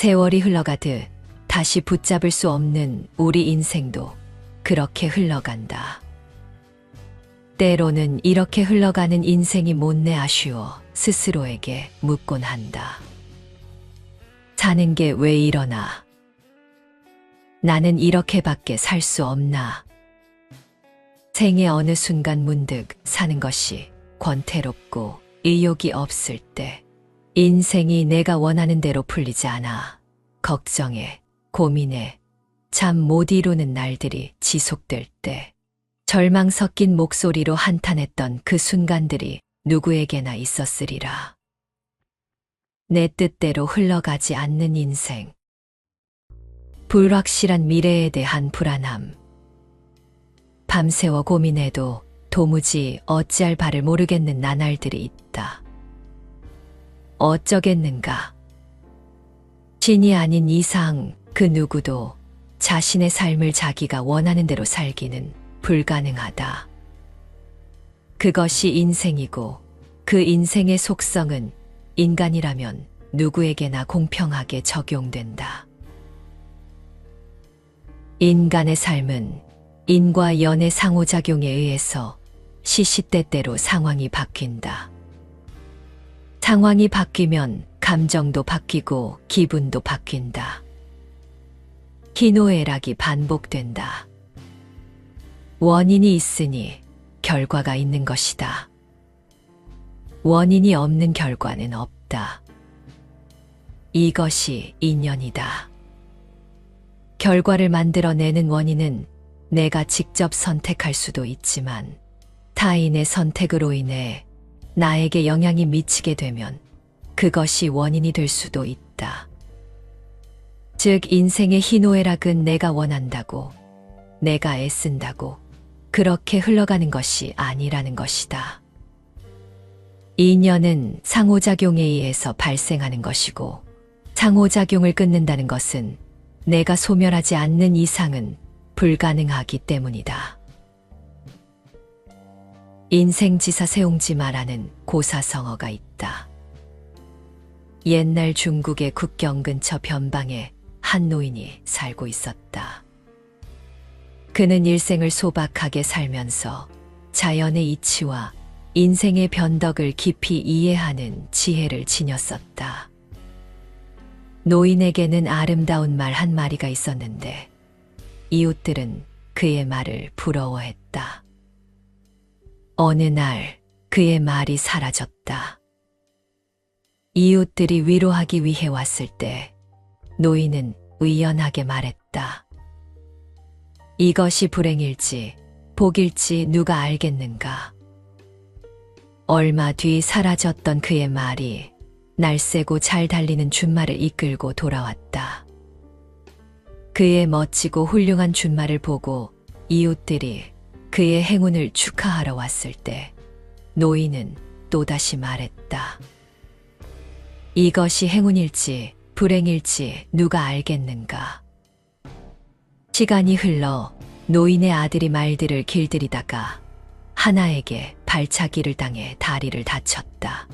세월이 흘러가듯 다시 붙잡을 수 없는 우리 인생도 그렇게 흘러간다. 때로는 이렇게 흘러가는 인생이 못내 아쉬워 스스로에게 묻곤 한다. 사는 게 왜 이러나? 나는 이렇게밖에 살 수 없나? 생의 어느 순간 문득 사는 것이 권태롭고 의욕이 없을 때, 인생이 내가 원하는 대로 풀리지 않아 걱정에, 고민에, 잠 못 이루는 날들이 지속될 때, 절망 섞인 목소리로 한탄했던 그 순간들이 누구에게나 있었으리라. 내 뜻대로 흘러가지 않는 인생. 불확실한 미래에 대한 불안함. 밤새워 고민해도 도무지 어찌할 바를 모르겠는 나날들이 있다. 어쩌겠는가. 신이 아닌 이상 그 누구도 자신의 삶을 자기가 원하는 대로 살기는 불가능하다. 그것이 인생이고 그 인생의 속성은 인간이라면 누구에게나 공평하게 적용된다. 인간의 삶은 인과 연의 상호작용에 의해서 시시때때로 상황이 바뀐다. 상황이 바뀌면 감정도 바뀌고 기분도 바뀐다. 희노애락이 반복된다. 원인이 있으니 결과가 있는 것이다. 원인이 없는 결과는 없다. 이것이 인연이다. 결과를 만들어내는 원인은 내가 직접 선택할 수도 있지만 타인의 선택으로 인해 나에게 영향이 미치게 되면 그것이 원인이 될 수도 있다. 즉 인생의 희노애락은 내가 원한다고, 내가 애쓴다고 그렇게 흘러가는 것이 아니라는 것이다. 인연은 상호작용에 의해서 발생하는 것이고 상호작용을 끊는다는 것은 내가 소멸하지 않는 이상은 불가능하기 때문이다. 인생지사 세옹지마라는 고사성어가 있다. 옛날 중국의 국경 근처 변방에 한 노인이 살고 있었다. 그는 일생을 소박하게 살면서 자연의 이치와 인생의 변덕을 깊이 이해하는 지혜를 지녔었다. 노인에게는 아름다운 말 한 마리가 있었는데 이웃들은 그의 말을 부러워했다. 어느 날 그의 말이 사라졌다. 이웃들이 위로하기 위해 왔을 때 노인은 의연하게 말했다. 이것이 불행일지 복일지 누가 알겠는가. 얼마 뒤 사라졌던 그의 말이 날쌔고 잘 달리는 준말을 이끌고 돌아왔다. 그의 멋지고 훌륭한 준말을 보고 이웃들이 그의 행운을 축하하러 왔을 때 노인은 또다시 말했다. 이것이 행운일지 불행일지 누가 알겠는가. 시간이 흘러 노인의 아들이 말들을 길들이다가 하나에게 발차기를 당해 다리를 다쳤다.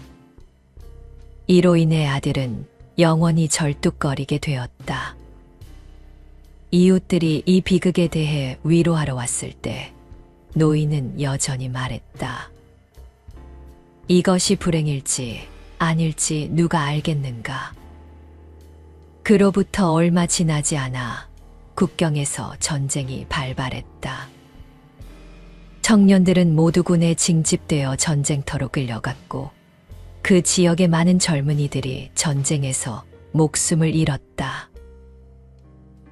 이로 인해 아들은 영원히 절뚝거리게 되었다. 이웃들이 이 비극에 대해 위로하러 왔을 때 노인은 여전히 말했다. 이것이 불행일지 아닐지 누가 알겠는가. 그로부터 얼마 지나지 않아 국경에서 전쟁이 발발했다. 청년들은 모두 군에 징집되어 전쟁터로 끌려갔고 그 지역의 많은 젊은이들이 전쟁에서 목숨을 잃었다.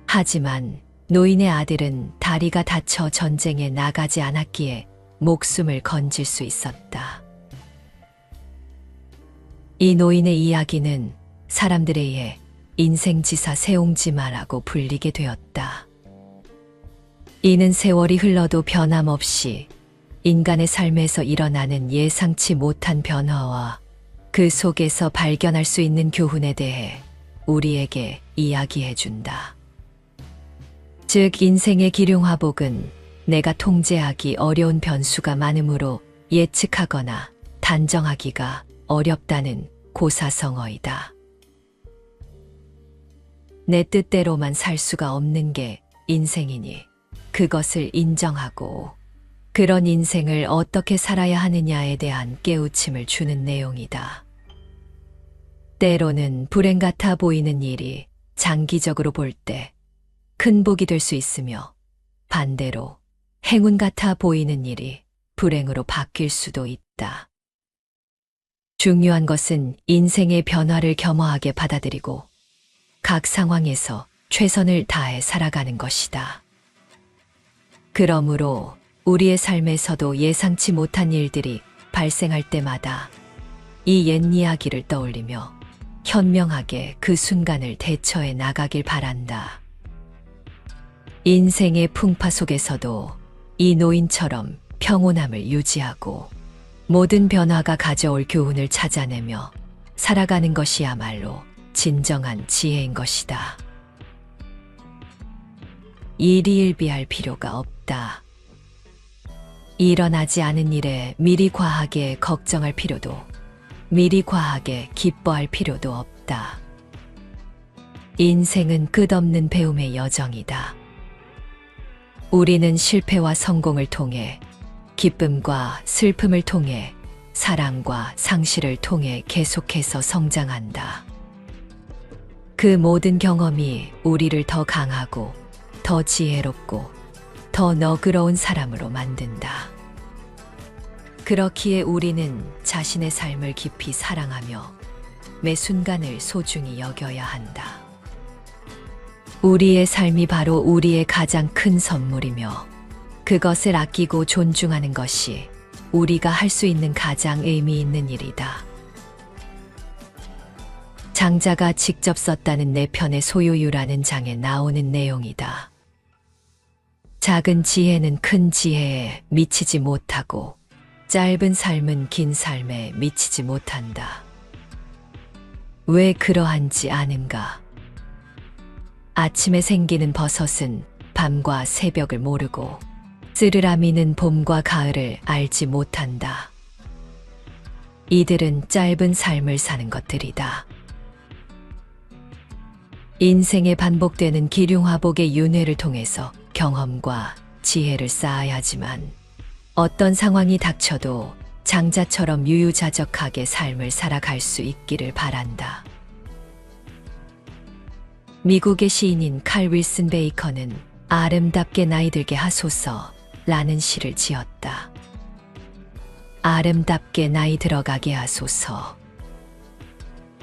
하지만 노인의 아들은 다리가 다쳐 전쟁에 나가지 않았기에 목숨을 건질 수 있었다. 이 노인의 이야기는 사람들에 의해 인생지사 세옹지마라고 불리게 되었다. 이는 세월이 흘러도 변함없이 인간의 삶에서 일어나는 예상치 못한 변화와 그 속에서 발견할 수 있는 교훈에 대해 우리에게 이야기해준다. 즉 인생의 기륭화복은 내가 통제하기 어려운 변수가 많으므로 예측하거나 단정하기가 어렵다는 고사성어이다. 내 뜻대로만 살 수가 없는 게 인생이니 그것을 인정하고 그런 인생을 어떻게 살아야 하느냐에 대한 깨우침을 주는 내용이다. 때로는 불행 같아 보이는 일이 장기적으로 볼 때 큰 복이 될 수 있으며 반대로 행운 같아 보이는 일이 불행으로 바뀔 수도 있다. 중요한 것은 인생의 변화를 겸허하게 받아들이고 각 상황에서 최선을 다해 살아가는 것이다. 그러므로 우리의 삶에서도 예상치 못한 일들이 발생할 때마다 이 옛 이야기를 떠올리며 현명하게 그 순간을 대처해 나가길 바란다. 인생의 풍파 속에서도 이 노인처럼 평온함을 유지하고 모든 변화가 가져올 교훈을 찾아내며 살아가는 것이야말로 진정한 지혜인 것이다. 일희일비할 필요가 없다. 일어나지 않은 일에 미리 과하게 걱정할 필요도 미리 과하게 기뻐할 필요도 없다. 인생은 끝없는 배움의 여정이다. 우리는 실패와 성공을 통해 기쁨과 슬픔을 통해 사랑과 상실을 통해 계속해서 성장한다. 그 모든 경험이 우리를 더 강하고 더 지혜롭고 더 너그러운 사람으로 만든다. 그렇기에 우리는 자신의 삶을 깊이 사랑하며 매 순간을 소중히 여겨야 한다. 우리의 삶이 바로 우리의 가장 큰 선물이며 그것을 아끼고 존중하는 것이 우리가 할 수 있는 가장 의미 있는 일이다. 장자가 직접 썼다는 네 편의 소유유라는 장에 나오는 내용이다. 작은 지혜는 큰 지혜에 미치지 못하고 짧은 삶은 긴 삶에 미치지 못한다. 왜 그러한지 아는가? 아침에 생기는 버섯은 밤과 새벽을 모르고 쓰르라미는 봄과 가을을 알지 못한다. 이들은 짧은 삶을 사는 것들이다. 인생에 반복되는 기륭화복의 윤회를 통해서 경험과 지혜를 쌓아야 하지만 어떤 상황이 닥쳐도 장자처럼 유유자적하게 삶을 살아갈 수 있기를 바란다. 미국의 시인인 칼 윌슨 베이커는 아름답게 나이 들게 하소서 라는 시를 지었다. 아름답게 나이 들어가게 하소서.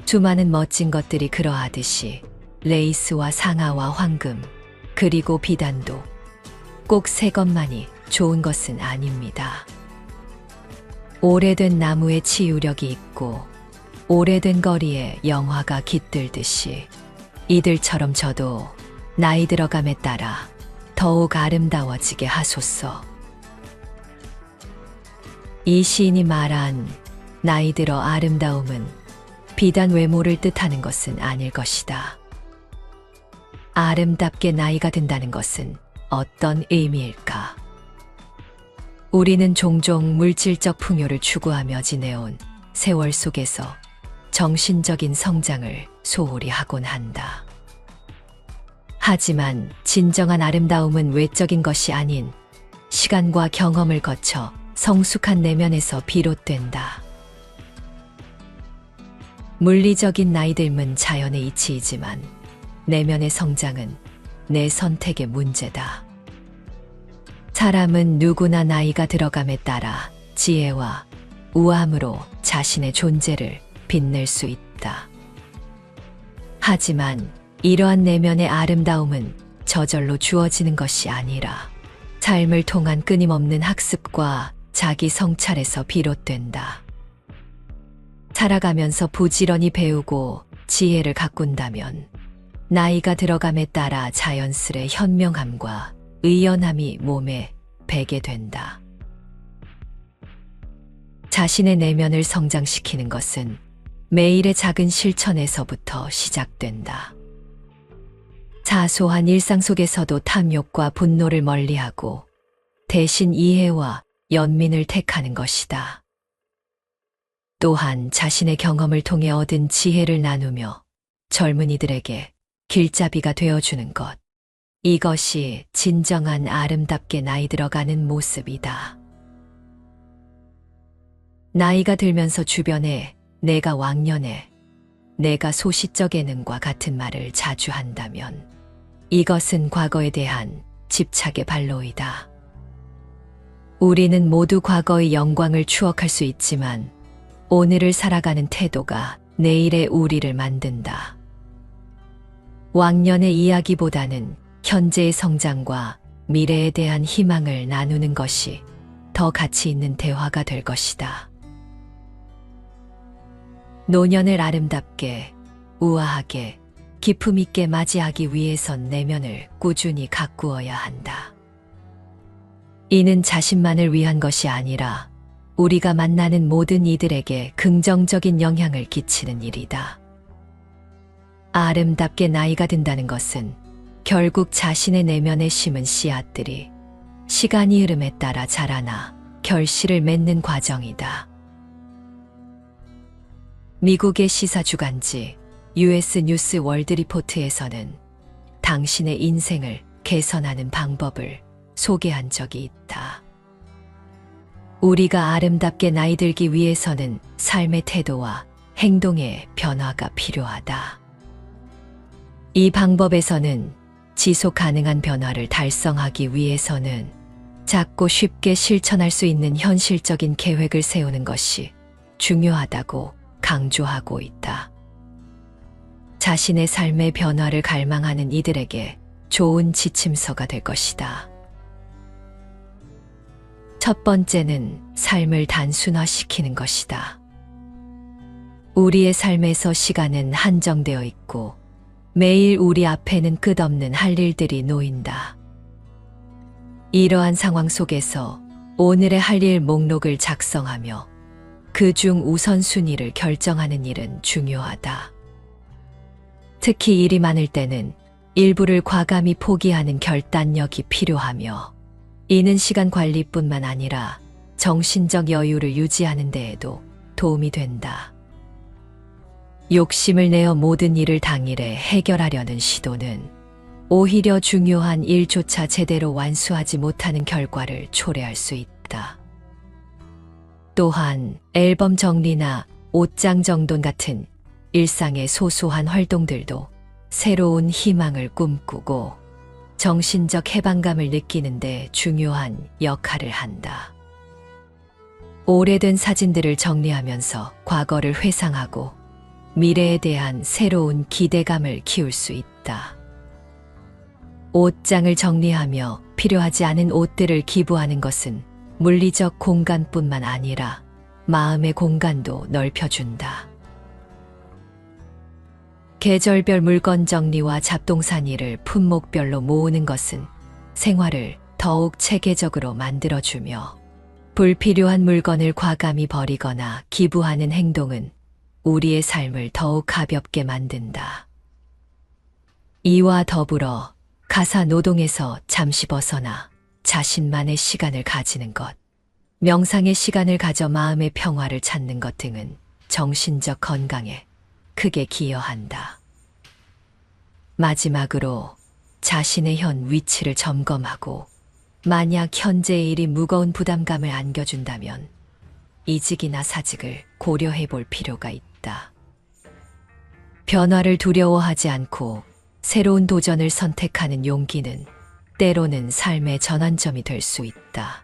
수많은 멋진 것들이 그러하듯이 레이스와 상아와 황금 그리고 비단도 꼭 새 것만이 좋은 것은 아닙니다. 오래된 나무에 치유력이 있고 오래된 거리에 영화가 깃들듯이 이들처럼 저도 나이 들어감에 따라 더욱 아름다워지게 하소서. 이 시인이 말한 나이 들어 아름다움은 비단 외모를 뜻하는 것은 아닐 것이다. 아름답게 나이가 든다는 것은 어떤 의미일까? 우리는 종종 물질적 풍요를 추구하며 지내온 세월 속에서 정신적인 성장을 소홀히 하곤 한다. 하지만 진정한 아름다움은 외적인 것이 아닌 시간과 경험을 거쳐 성숙한 내면에서 비롯된다. 물리적인 나이듦은 자연의 이치이지만 내면의 성장은 내 선택의 문제다. 사람은 누구나 나이가 들어감에 따라 지혜와 우함으로 자신의 존재를 빛낼 수 있다. 하지만 이러한 내면의 아름다움은 저절로 주어지는 것이 아니라 삶을 통한 끊임없는 학습과 자기 성찰에서 비롯된다. 살아가면서 부지런히 배우고 지혜를 가꾼다면 나이가 들어감에 따라 자연스레 현명함과 의연함이 몸에 배게 된다. 자신의 내면을 성장시키는 것은 매일의 작은 실천에서부터 시작된다. 사소한 일상 속에서도 탐욕과 분노를 멀리하고 대신 이해와 연민을 택하는 것이다. 또한 자신의 경험을 통해 얻은 지혜를 나누며 젊은이들에게 길잡이가 되어주는 것. 이것이 진정한 아름답게 나이 들어가는 모습이다. 나이가 들면서 주변에 내가 왕년에, 내가 소시적에는과 같은 말을 자주 한다면 이것은 과거에 대한 집착의 발로이다. 우리는 모두 과거의 영광을 추억할 수 있지만 오늘을 살아가는 태도가 내일의 우리를 만든다. 왕년의 이야기보다는 현재의 성장과 미래에 대한 희망을 나누는 것이 더 가치 있는 대화가 될 것이다. 노년을 아름답게, 우아하게, 기품 있게 맞이하기 위해선 내면을 꾸준히 가꾸어야 한다. 이는 자신만을 위한 것이 아니라 우리가 만나는 모든 이들에게 긍정적인 영향을 끼치는 일이다. 아름답게 나이가 든다는 것은 결국 자신의 내면에 심은 씨앗들이 시간이 흐름에 따라 자라나 결실을 맺는 과정이다. 미국의 시사 주간지 US 뉴스 월드 리포트에서는 당신의 인생을 개선하는 방법을 소개한 적이 있다. 우리가 아름답게 나이 들기 위해서는 삶의 태도와 행동의 변화가 필요하다. 이 방법에서는 지속 가능한 변화를 달성하기 위해서는 작고 쉽게 실천할 수 있는 현실적인 계획을 세우는 것이 중요하다고 강조하고 있다. 자신의 삶의 변화를 갈망하는 이들에게 좋은 지침서가 될 것이다. 첫 번째는 삶을 단순화시키는 것이다. 우리의 삶에서 시간은 한정되어 있고 매일 우리 앞에는 끝없는 할 일들이 놓인다. 이러한 상황 속에서 오늘의 할 일 목록을 작성하며 그중 우선순위를 결정하는 일은 중요하다. 특히 일이 많을 때는 일부를 과감히 포기하는 결단력이 필요하며 이는 시간 관리뿐만 아니라 정신적 여유를 유지하는 데에도 도움이 된다. 욕심을 내어 모든 일을 당일에 해결하려는 시도는 오히려 중요한 일조차 제대로 완수하지 못하는 결과를 초래할 수 있다. 또한 앨범 정리나 옷장 정돈 같은 일상의 소소한 활동들도 새로운 희망을 꿈꾸고 정신적 해방감을 느끼는데 중요한 역할을 한다. 오래된 사진들을 정리하면서 과거를 회상하고 미래에 대한 새로운 기대감을 키울 수 있다. 옷장을 정리하며 필요하지 않은 옷들을 기부하는 것은 물리적 공간뿐만 아니라 마음의 공간도 넓혀준다. 계절별 물건 정리와 잡동사니를 품목별로 모으는 것은 생활을 더욱 체계적으로 만들어주며 불필요한 물건을 과감히 버리거나 기부하는 행동은 우리의 삶을 더욱 가볍게 만든다. 이와 더불어 가사 노동에서 잠시 벗어나 자신만의 시간을 가지는 것, 명상의 시간을 가져 마음의 평화를 찾는 것 등은 정신적 건강에 크게 기여한다. 마지막으로 자신의 현 위치를 점검하고 만약 현재의 일이 무거운 부담감을 안겨준다면 이직이나 사직을 고려해 볼 필요가 있다. 변화를 두려워하지 않고 새로운 도전을 선택하는 용기는 때로는 삶의 전환점이 될 수 있다.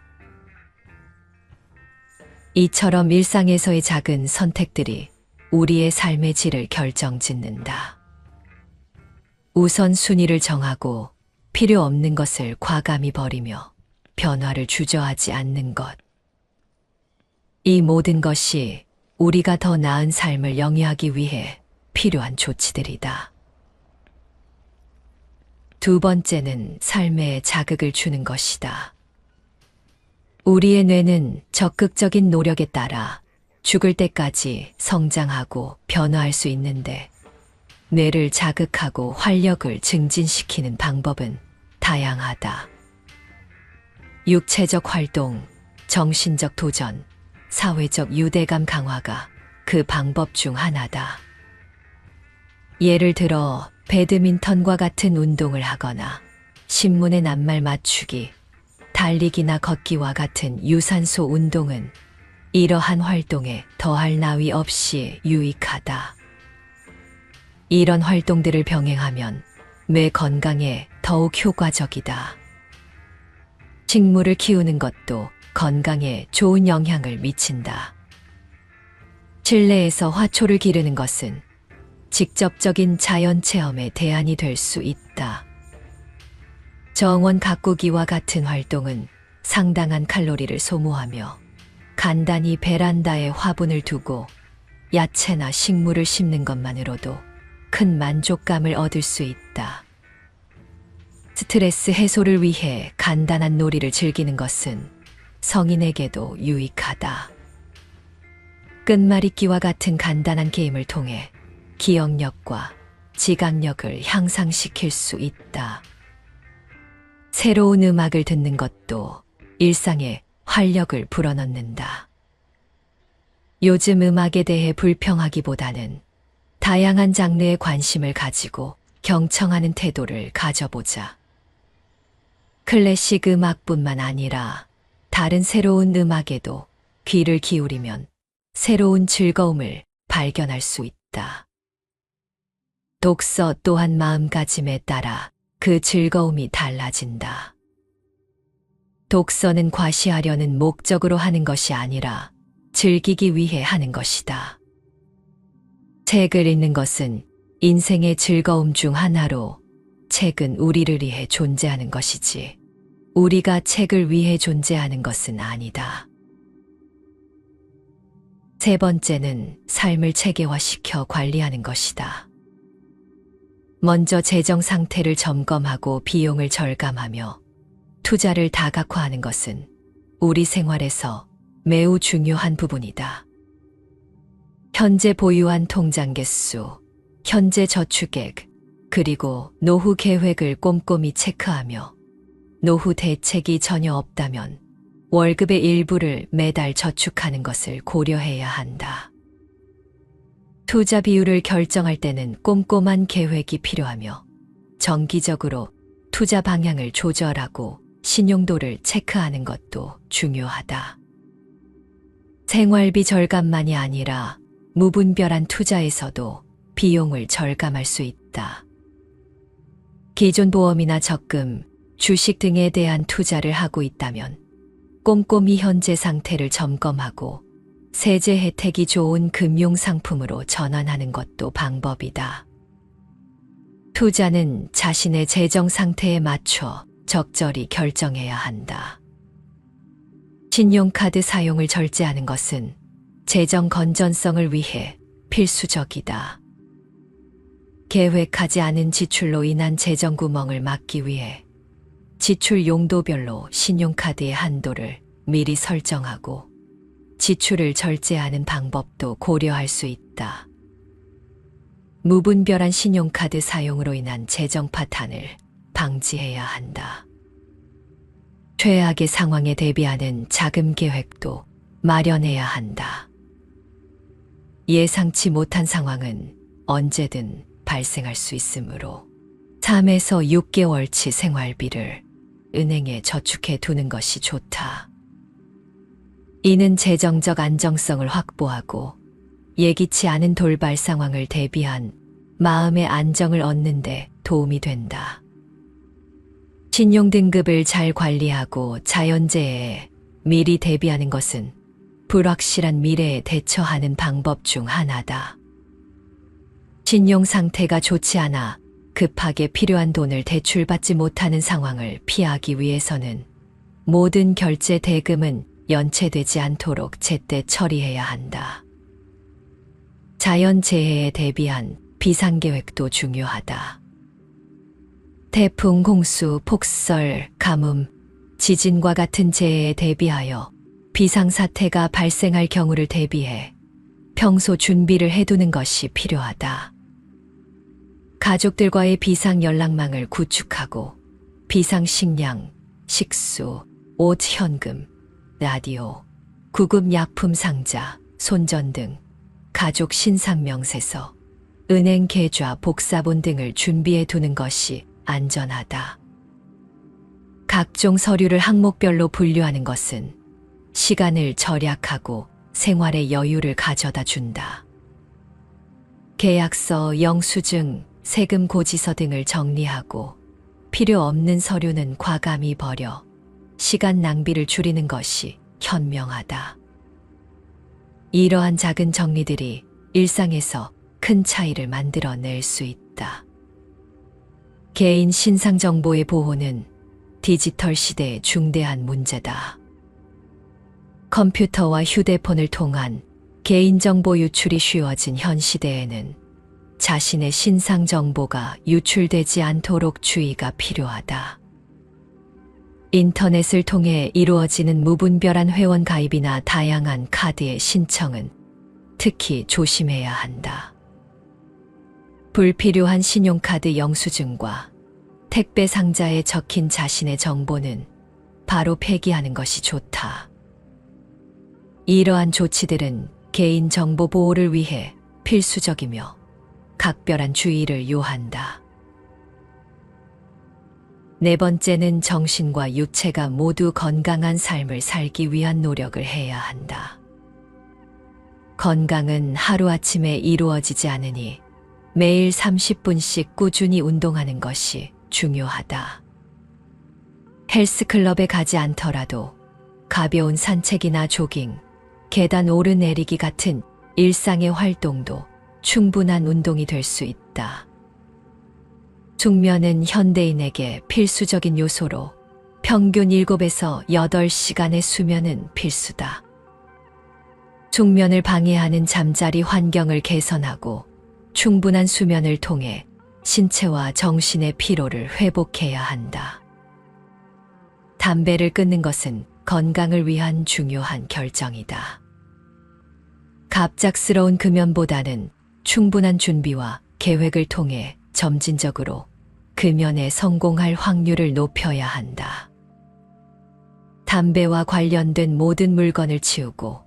이처럼 일상에서의 작은 선택들이 우리의 삶의 질을 결정짓는다. 우선순위를 정하고 필요 없는 것을 과감히 버리며 변화를 주저하지 않는 것. 이 모든 것이 우리가 더 나은 삶을 영위하기 위해 필요한 조치들이다. 두 번째는 삶에 자극을 주는 것이다. 우리의 뇌는 적극적인 노력에 따라 죽을 때까지 성장하고 변화할 수 있는데 뇌를 자극하고 활력을 증진시키는 방법은 다양하다. 육체적 활동, 정신적 도전, 사회적 유대감 강화가 그 방법 중 하나다. 예를 들어 배드민턴과 같은 운동을 하거나 신문의 낱말 맞추기, 달리기나 걷기와 같은 유산소 운동은 이러한 활동에 더할 나위 없이 유익하다. 이런 활동들을 병행하면 뇌 건강에 더욱 효과적이다. 식물을 키우는 것도 건강에 좋은 영향을 미친다. 실내에서 화초를 기르는 것은 직접적인 자연 체험의 대안이 될 수 있다. 정원 가꾸기와 같은 활동은 상당한 칼로리를 소모하며 간단히 베란다에 화분을 두고 야채나 식물을 심는 것만으로도 큰 만족감을 얻을 수 있다. 스트레스 해소를 위해 간단한 놀이를 즐기는 것은 성인에게도 유익하다. 끝말잇기와 같은 간단한 게임을 통해 기억력과 지각력을 향상시킬 수 있다. 새로운 음악을 듣는 것도 일상에 활력을 불어넣는다. 요즘 음악에 대해 불평하기보다는 다양한 장르에 관심을 가지고 경청하는 태도를 가져보자. 클래식 음악뿐만 아니라 다른 새로운 음악에도 귀를 기울이면 새로운 즐거움을 발견할 수 있다. 독서 또한 마음가짐에 따라 그 즐거움이 달라진다. 독서는 과시하려는 목적으로 하는 것이 아니라 즐기기 위해 하는 것이다. 책을 읽는 것은 인생의 즐거움 중 하나로 책은 우리를 위해 존재하는 것이지 우리가 책을 위해 존재하는 것은 아니다. 세 번째는 삶을 체계화시켜 관리하는 것이다. 먼저 재정 상태를 점검하고 비용을 절감하며 투자를 다각화하는 것은 우리 생활에서 매우 중요한 부분이다. 현재 보유한 통장 개수, 현재 저축액, 그리고 노후 계획을 꼼꼼히 체크하며 노후 대책이 전혀 없다면 월급의 일부를 매달 저축하는 것을 고려해야 한다. 투자 비율을 결정할 때는 꼼꼼한 계획이 필요하며 정기적으로 투자 방향을 조절하고 신용도를 체크하는 것도 중요하다. 생활비 절감만이 아니라 무분별한 투자에서도 비용을 절감할 수 있다. 기존 보험이나 적금, 주식 등에 대한 투자를 하고 있다면 꼼꼼히 현재 상태를 점검하고 세제 혜택이 좋은 금융 상품으로 전환하는 것도 방법이다. 투자는 자신의 재정 상태에 맞춰 적절히 결정해야 한다. 신용카드 사용을 절제하는 것은 재정 건전성을 위해 필수적이다. 계획하지 않은 지출로 인한 재정 구멍을 막기 위해 지출 용도별로 신용카드의 한도를 미리 설정하고 지출을 절제하는 방법도 고려할 수 있다. 무분별한 신용카드 사용으로 인한 재정 파탄을 방지해야 한다. 최악의 상황에 대비하는 자금 계획도 마련해야 한다. 예상치 못한 상황은 언제든 발생할 수 있으므로 3에서 6개월치 생활비를 은행에 저축해 두는 것이 좋다. 이는 재정적 안정성을 확보하고 예기치 않은 돌발 상황을 대비한 마음의 안정을 얻는 데 도움이 된다. 신용 등급을 잘 관리하고 자연재해에 미리 대비하는 것은 불확실한 미래에 대처하는 방법 중 하나다. 신용 상태가 좋지 않아 급하게 필요한 돈을 대출받지 못하는 상황을 피하기 위해서는 모든 결제 대금은 연체되지 않도록 제때 처리해야 한다. 자연재해에 대비한 비상계획도 중요하다. 태풍, 홍수, 폭설, 가뭄, 지진과 같은 재해에 대비하여 비상사태가 발생할 경우를 대비해 평소 준비를 해두는 것이 필요하다. 가족들과의 비상 연락망을 구축하고 비상 식량, 식수, 옷, 현금, 라디오, 구급 약품 상자, 손전 등 가족 신상 명세서, 은행 계좌, 복사본 등을 준비해 두는 것이 안전하다. 각종 서류를 항목별로 분류하는 것은 시간을 절약하고 생활의 여유를 가져다 준다. 계약서, 영수증, 세금 고지서 등을 정리하고 필요 없는 서류는 과감히 버려 시간 낭비를 줄이는 것이 현명하다. 이러한 작은 정리들이 일상에서 큰 차이를 만들어낼 수 있다. 개인 신상 정보의 보호는 디지털 시대의 중대한 문제다. 컴퓨터와 휴대폰을 통한 개인정보 유출이 쉬워진 현 시대에는 자신의 신상 정보가 유출되지 않도록 주의가 필요하다. 인터넷을 통해 이루어지는 무분별한 회원 가입이나 다양한 카드의 신청은 특히 조심해야 한다. 불필요한 신용카드 영수증과 택배 상자에 적힌 자신의 정보는 바로 폐기하는 것이 좋다. 이러한 조치들은 개인정보 보호를 위해 필수적이며 각별한 주의를 요한다. 네 번째는 정신과 육체가 모두 건강한 삶을 살기 위한 노력을 해야 한다. 건강은 하루아침에 이루어지지 않으니 매일 30분씩 꾸준히 운동하는 것이 중요하다. 헬스클럽에 가지 않더라도 가벼운 산책이나 조깅, 계단 오르내리기 같은 일상의 활동도 충분한 운동이 될 수 있다. 숙면은 현대인에게 필수적인 요소로 평균 7에서 8시간의 수면은 필수다. 숙면을 방해하는 잠자리 환경을 개선하고 충분한 수면을 통해 신체와 정신의 피로를 회복해야 한다. 담배를 끊는 것은 건강을 위한 중요한 결정이다. 갑작스러운 금연보다는 충분한 준비와 계획을 통해 점진적으로 금연에 성공할 확률을 높여야 한다. 담배와 관련된 모든 물건을 치우고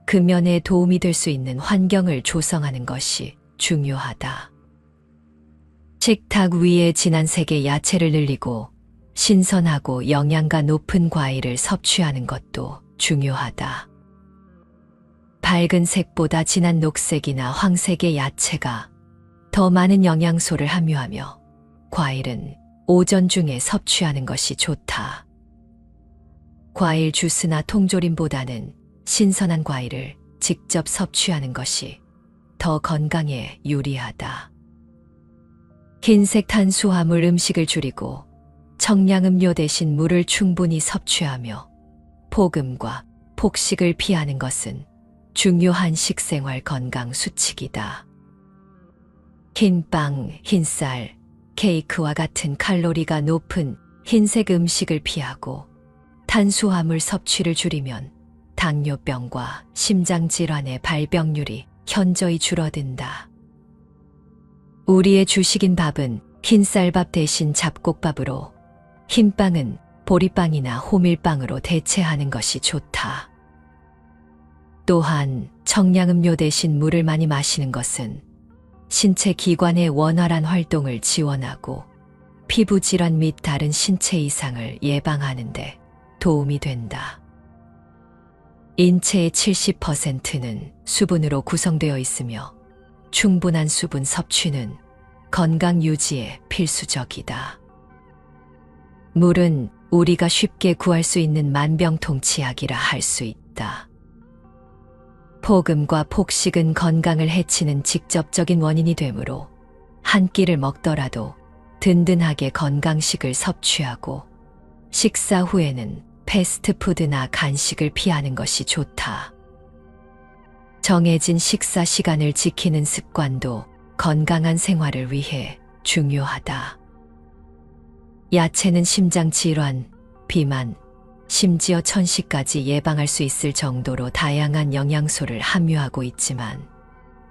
금연에 도움이 될 수 있는 환경을 조성하는 것이 중요하다. 식탁 위에 진한 색의 야채를 늘리고 신선하고 영양가 높은 과일을 섭취하는 것도 중요하다. 밝은 색보다 진한 녹색이나 황색의 야채가 더 많은 영양소를 함유하며 과일은 오전 중에 섭취하는 것이 좋다. 과일 주스나 통조림보다는 신선한 과일을 직접 섭취하는 것이 더 건강에 유리하다. 흰색 탄수화물 음식을 줄이고 청량음료 대신 물을 충분히 섭취하며 폭음과 폭식을 피하는 것은 중요한 식생활 건강 수칙이다. 흰빵, 흰쌀, 케이크와 같은 칼로리가 높은 흰색 음식을 피하고 탄수화물 섭취를 줄이면 당뇨병과 심장질환의 발병률이 현저히 줄어든다. 우리의 주식인 밥은 흰쌀밥 대신 잡곡밥으로, 흰빵은 보리빵이나 호밀빵으로 대체하는 것이 좋다. 또한 청량음료 대신 물을 많이 마시는 것은 신체 기관의 원활한 활동을 지원하고 피부 질환 및 다른 신체 이상을 예방하는 데 도움이 된다. 인체의 70%는 수분으로 구성되어 있으며 충분한 수분 섭취는 건강 유지에 필수적이다. 물은 우리가 쉽게 구할 수 있는 만병통치약이라 할 수 있다. 폭음과 폭식은 건강을 해치는 직접적인 원인이 되므로 한 끼를 먹더라도 든든하게 건강식을 섭취하고 식사 후에는 패스트푸드나 간식을 피하는 것이 좋다. 정해진 식사 시간을 지키는 습관도 건강한 생활을 위해 중요하다. 야채는 심장 질환, 비만, 심지어 천식까지 예방할 수 있을 정도로 다양한 영양소를 함유하고 있지만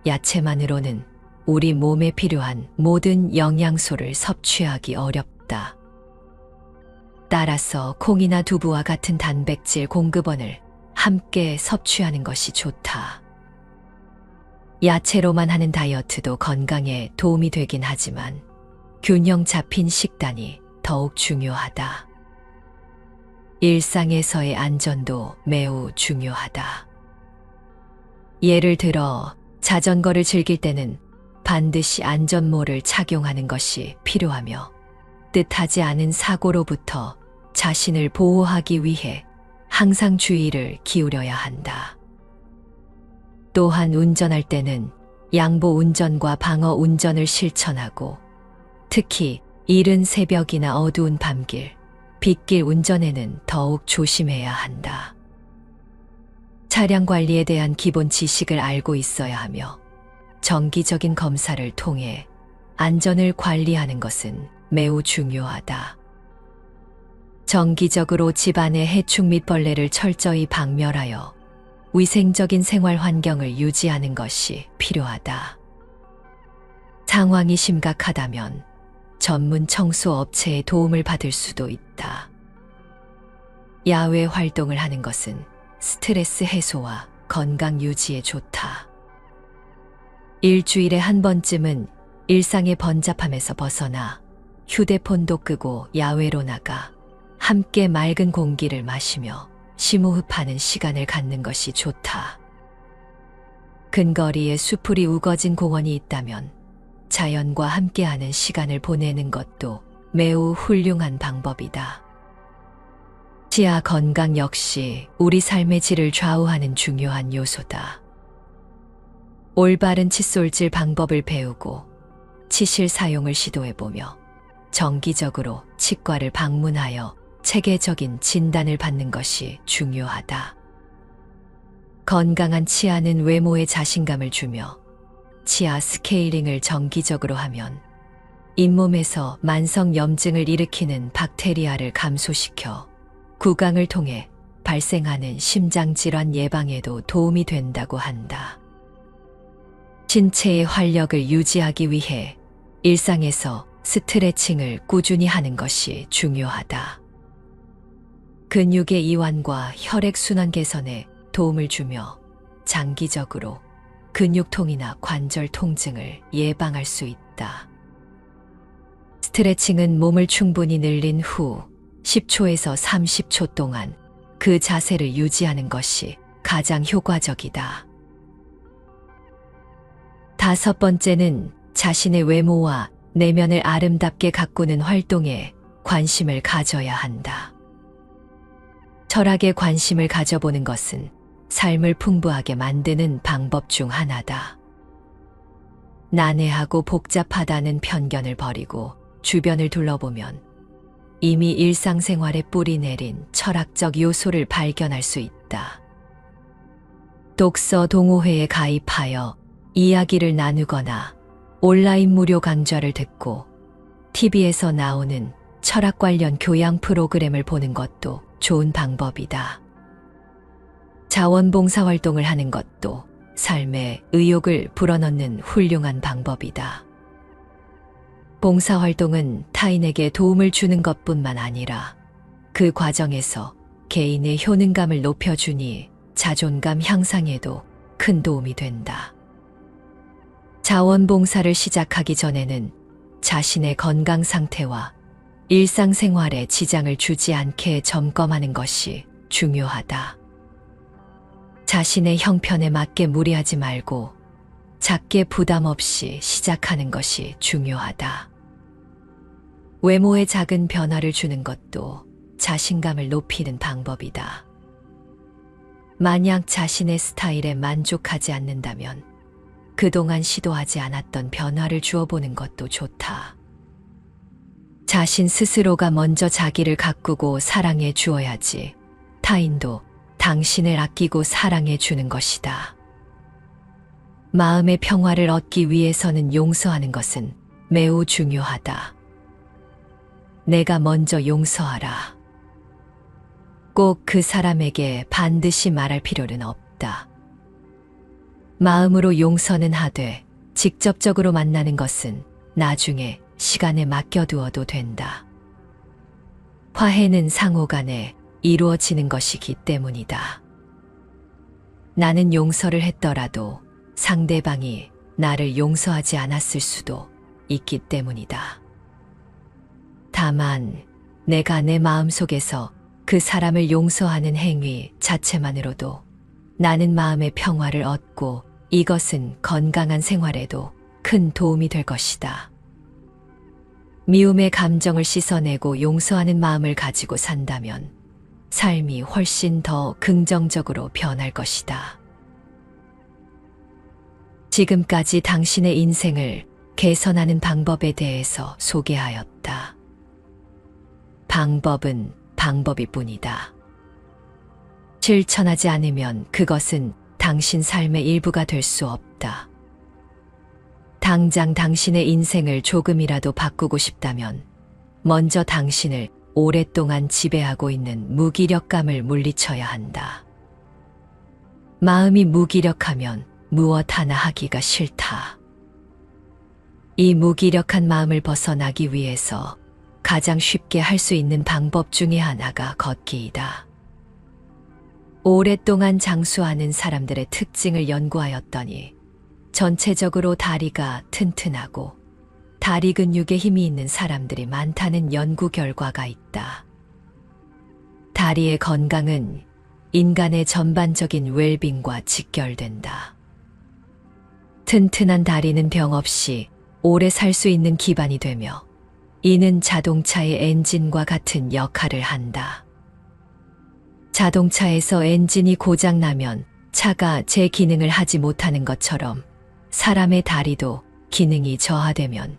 야채만으로는 우리 몸에 필요한 모든 영양소를 섭취하기 어렵다. 따라서 콩이나 두부와 같은 단백질 공급원을 함께 섭취하는 것이 좋다. 야채로만 하는 다이어트도 건강에 도움이 되긴 하지만 균형 잡힌 식단이 더욱 중요하다. 일상에서의 안전도 매우 중요하다. 예를 들어 자전거를 즐길 때는 반드시 안전모를 착용하는 것이 필요하며 뜻하지 않은 사고로부터 자신을 보호하기 위해 항상 주의를 기울여야 한다. 또한 운전할 때는 양보 운전과 방어 운전을 실천하고 특히 이른 새벽이나 어두운 밤길, 빗길 운전에는 더욱 조심해야 한다. 차량 관리에 대한 기본 지식을 알고 있어야 하며 정기적인 검사를 통해 안전을 관리하는 것은 매우 중요하다. 정기적으로 집안의 해충 및 벌레를 철저히 박멸하여 위생적인 생활 환경을 유지하는 것이 필요하다. 상황이 심각하다면 전문 청소 업체의 도움을 받을 수도 있다. 야외 활동을 하는 것은 스트레스 해소와 건강 유지에 좋다. 일주일에 한 번쯤은 일상의 번잡함에서 벗어나 휴대폰도 끄고 야외로 나가 함께 맑은 공기를 마시며 심호흡하는 시간을 갖는 것이 좋다. 근거리에 수풀이 우거진 공원이 있다면 자연과 함께하는 시간을 보내는 것도 매우 훌륭한 방법이다. 치아 건강 역시 우리 삶의 질을 좌우하는 중요한 요소다. 올바른 칫솔질 방법을 배우고 치실 사용을 시도해보며 정기적으로 치과를 방문하여 체계적인 진단을 받는 것이 중요하다. 건강한 치아는 외모에 자신감을 주며 치아 스케일링을 정기적으로 하면 잇몸에서 만성 염증을 일으키는 박테리아를 감소시켜 구강을 통해 발생하는 심장질환 예방에도 도움이 된다고 한다. 신체의 활력을 유지하기 위해 일상에서 스트레칭을 꾸준히 하는 것이 중요하다. 근육의 이완과 혈액순환 개선에 도움을 주며 장기적으로 근육통이나 관절 통증을 예방할 수 있다. 스트레칭은 몸을 충분히 늘린 후 10초에서 30초 동안 그 자세를 유지하는 것이 가장 효과적이다. 다섯 번째는 자신의 외모와 내면을 아름답게 가꾸는 활동에 관심을 가져야 한다. 철학에 관심을 가져보는 것은 삶을 풍부하게 만드는 방법 중 하나다. 난해하고 복잡하다는 편견을 버리고 주변을 둘러보면 이미 일상생활에 뿌리 내린 철학적 요소를 발견할 수 있다. 독서 동호회에 가입하여 이야기를 나누거나 온라인 무료 강좌를 듣고 TV에서 나오는 철학 관련 교양 프로그램을 보는 것도 좋은 방법이다. 자원봉사 활동을 하는 것도 삶에 의욕을 불어넣는 훌륭한 방법이다. 봉사활동은 타인에게 도움을 주는 것뿐만 아니라 그 과정에서 개인의 효능감을 높여주니 자존감 향상에도 큰 도움이 된다. 자원봉사를 시작하기 전에는 자신의 건강 상태와 일상생활에 지장을 주지 않게 점검하는 것이 중요하다. 자신의 형편에 맞게 무리하지 말고 작게 부담 없이 시작하는 것이 중요하다. 외모에 작은 변화를 주는 것도 자신감을 높이는 방법이다. 만약 자신의 스타일에 만족하지 않는다면 그동안 시도하지 않았던 변화를 주어보는 것도 좋다. 자신 스스로가 먼저 자기를 가꾸고 사랑해 주어야지 타인도 당신을 아끼고 사랑해 주는 것이다. 마음의 평화를 얻기 위해서는 용서하는 것은 매우 중요하다. 내가 먼저 용서하라. 꼭 그 사람에게 반드시 말할 필요는 없다. 마음으로 용서는 하되 직접적으로 만나는 것은 나중에 시간에 맡겨두어도 된다. 화해는 상호간에 이루어지는 것이기 때문이다. 나는 용서를 했더라도 상대방이 나를 용서하지 않았을 수도 있기 때문이다. 다만 내가 내 마음속에서 그 사람을 용서하는 행위 자체만으로도 나는 마음의 평화를 얻고 이것은 건강한 생활에도 큰 도움이 될 것이다. 미움의 감정을 씻어내고 용서하는 마음을 가지고 산다면 삶이 훨씬 더 긍정적으로 변할 것이다. 지금까지 당신의 인생을 개선하는 방법에 대해서 소개하였다. 방법은 방법일 뿐이다. 실천하지 않으면 그것은 당신 삶의 일부가 될 수 없다. 당장 당신의 인생을 조금이라도 바꾸고 싶다면 먼저 당신을 오랫동안 지배하고 있는 무기력감을 물리쳐야 한다. 마음이 무기력하면 무엇 하나 하기가 싫다. 이 무기력한 마음을 벗어나기 위해서 가장 쉽게 할 수 있는 방법 중에 하나가 걷기이다. 오랫동안 장수하는 사람들의 특징을 연구하였더니 전체적으로 다리가 튼튼하고 다리 근육에 힘이 있는 사람들이 많다는 연구 결과가 있다. 다리의 건강은 인간의 전반적인 웰빙과 직결된다. 튼튼한 다리는 병 없이 오래 살 수 있는 기반이 되며 이는 자동차의 엔진과 같은 역할을 한다. 자동차에서 엔진이 고장나면 차가 제 기능을 하지 못하는 것처럼 사람의 다리도 기능이 저하되면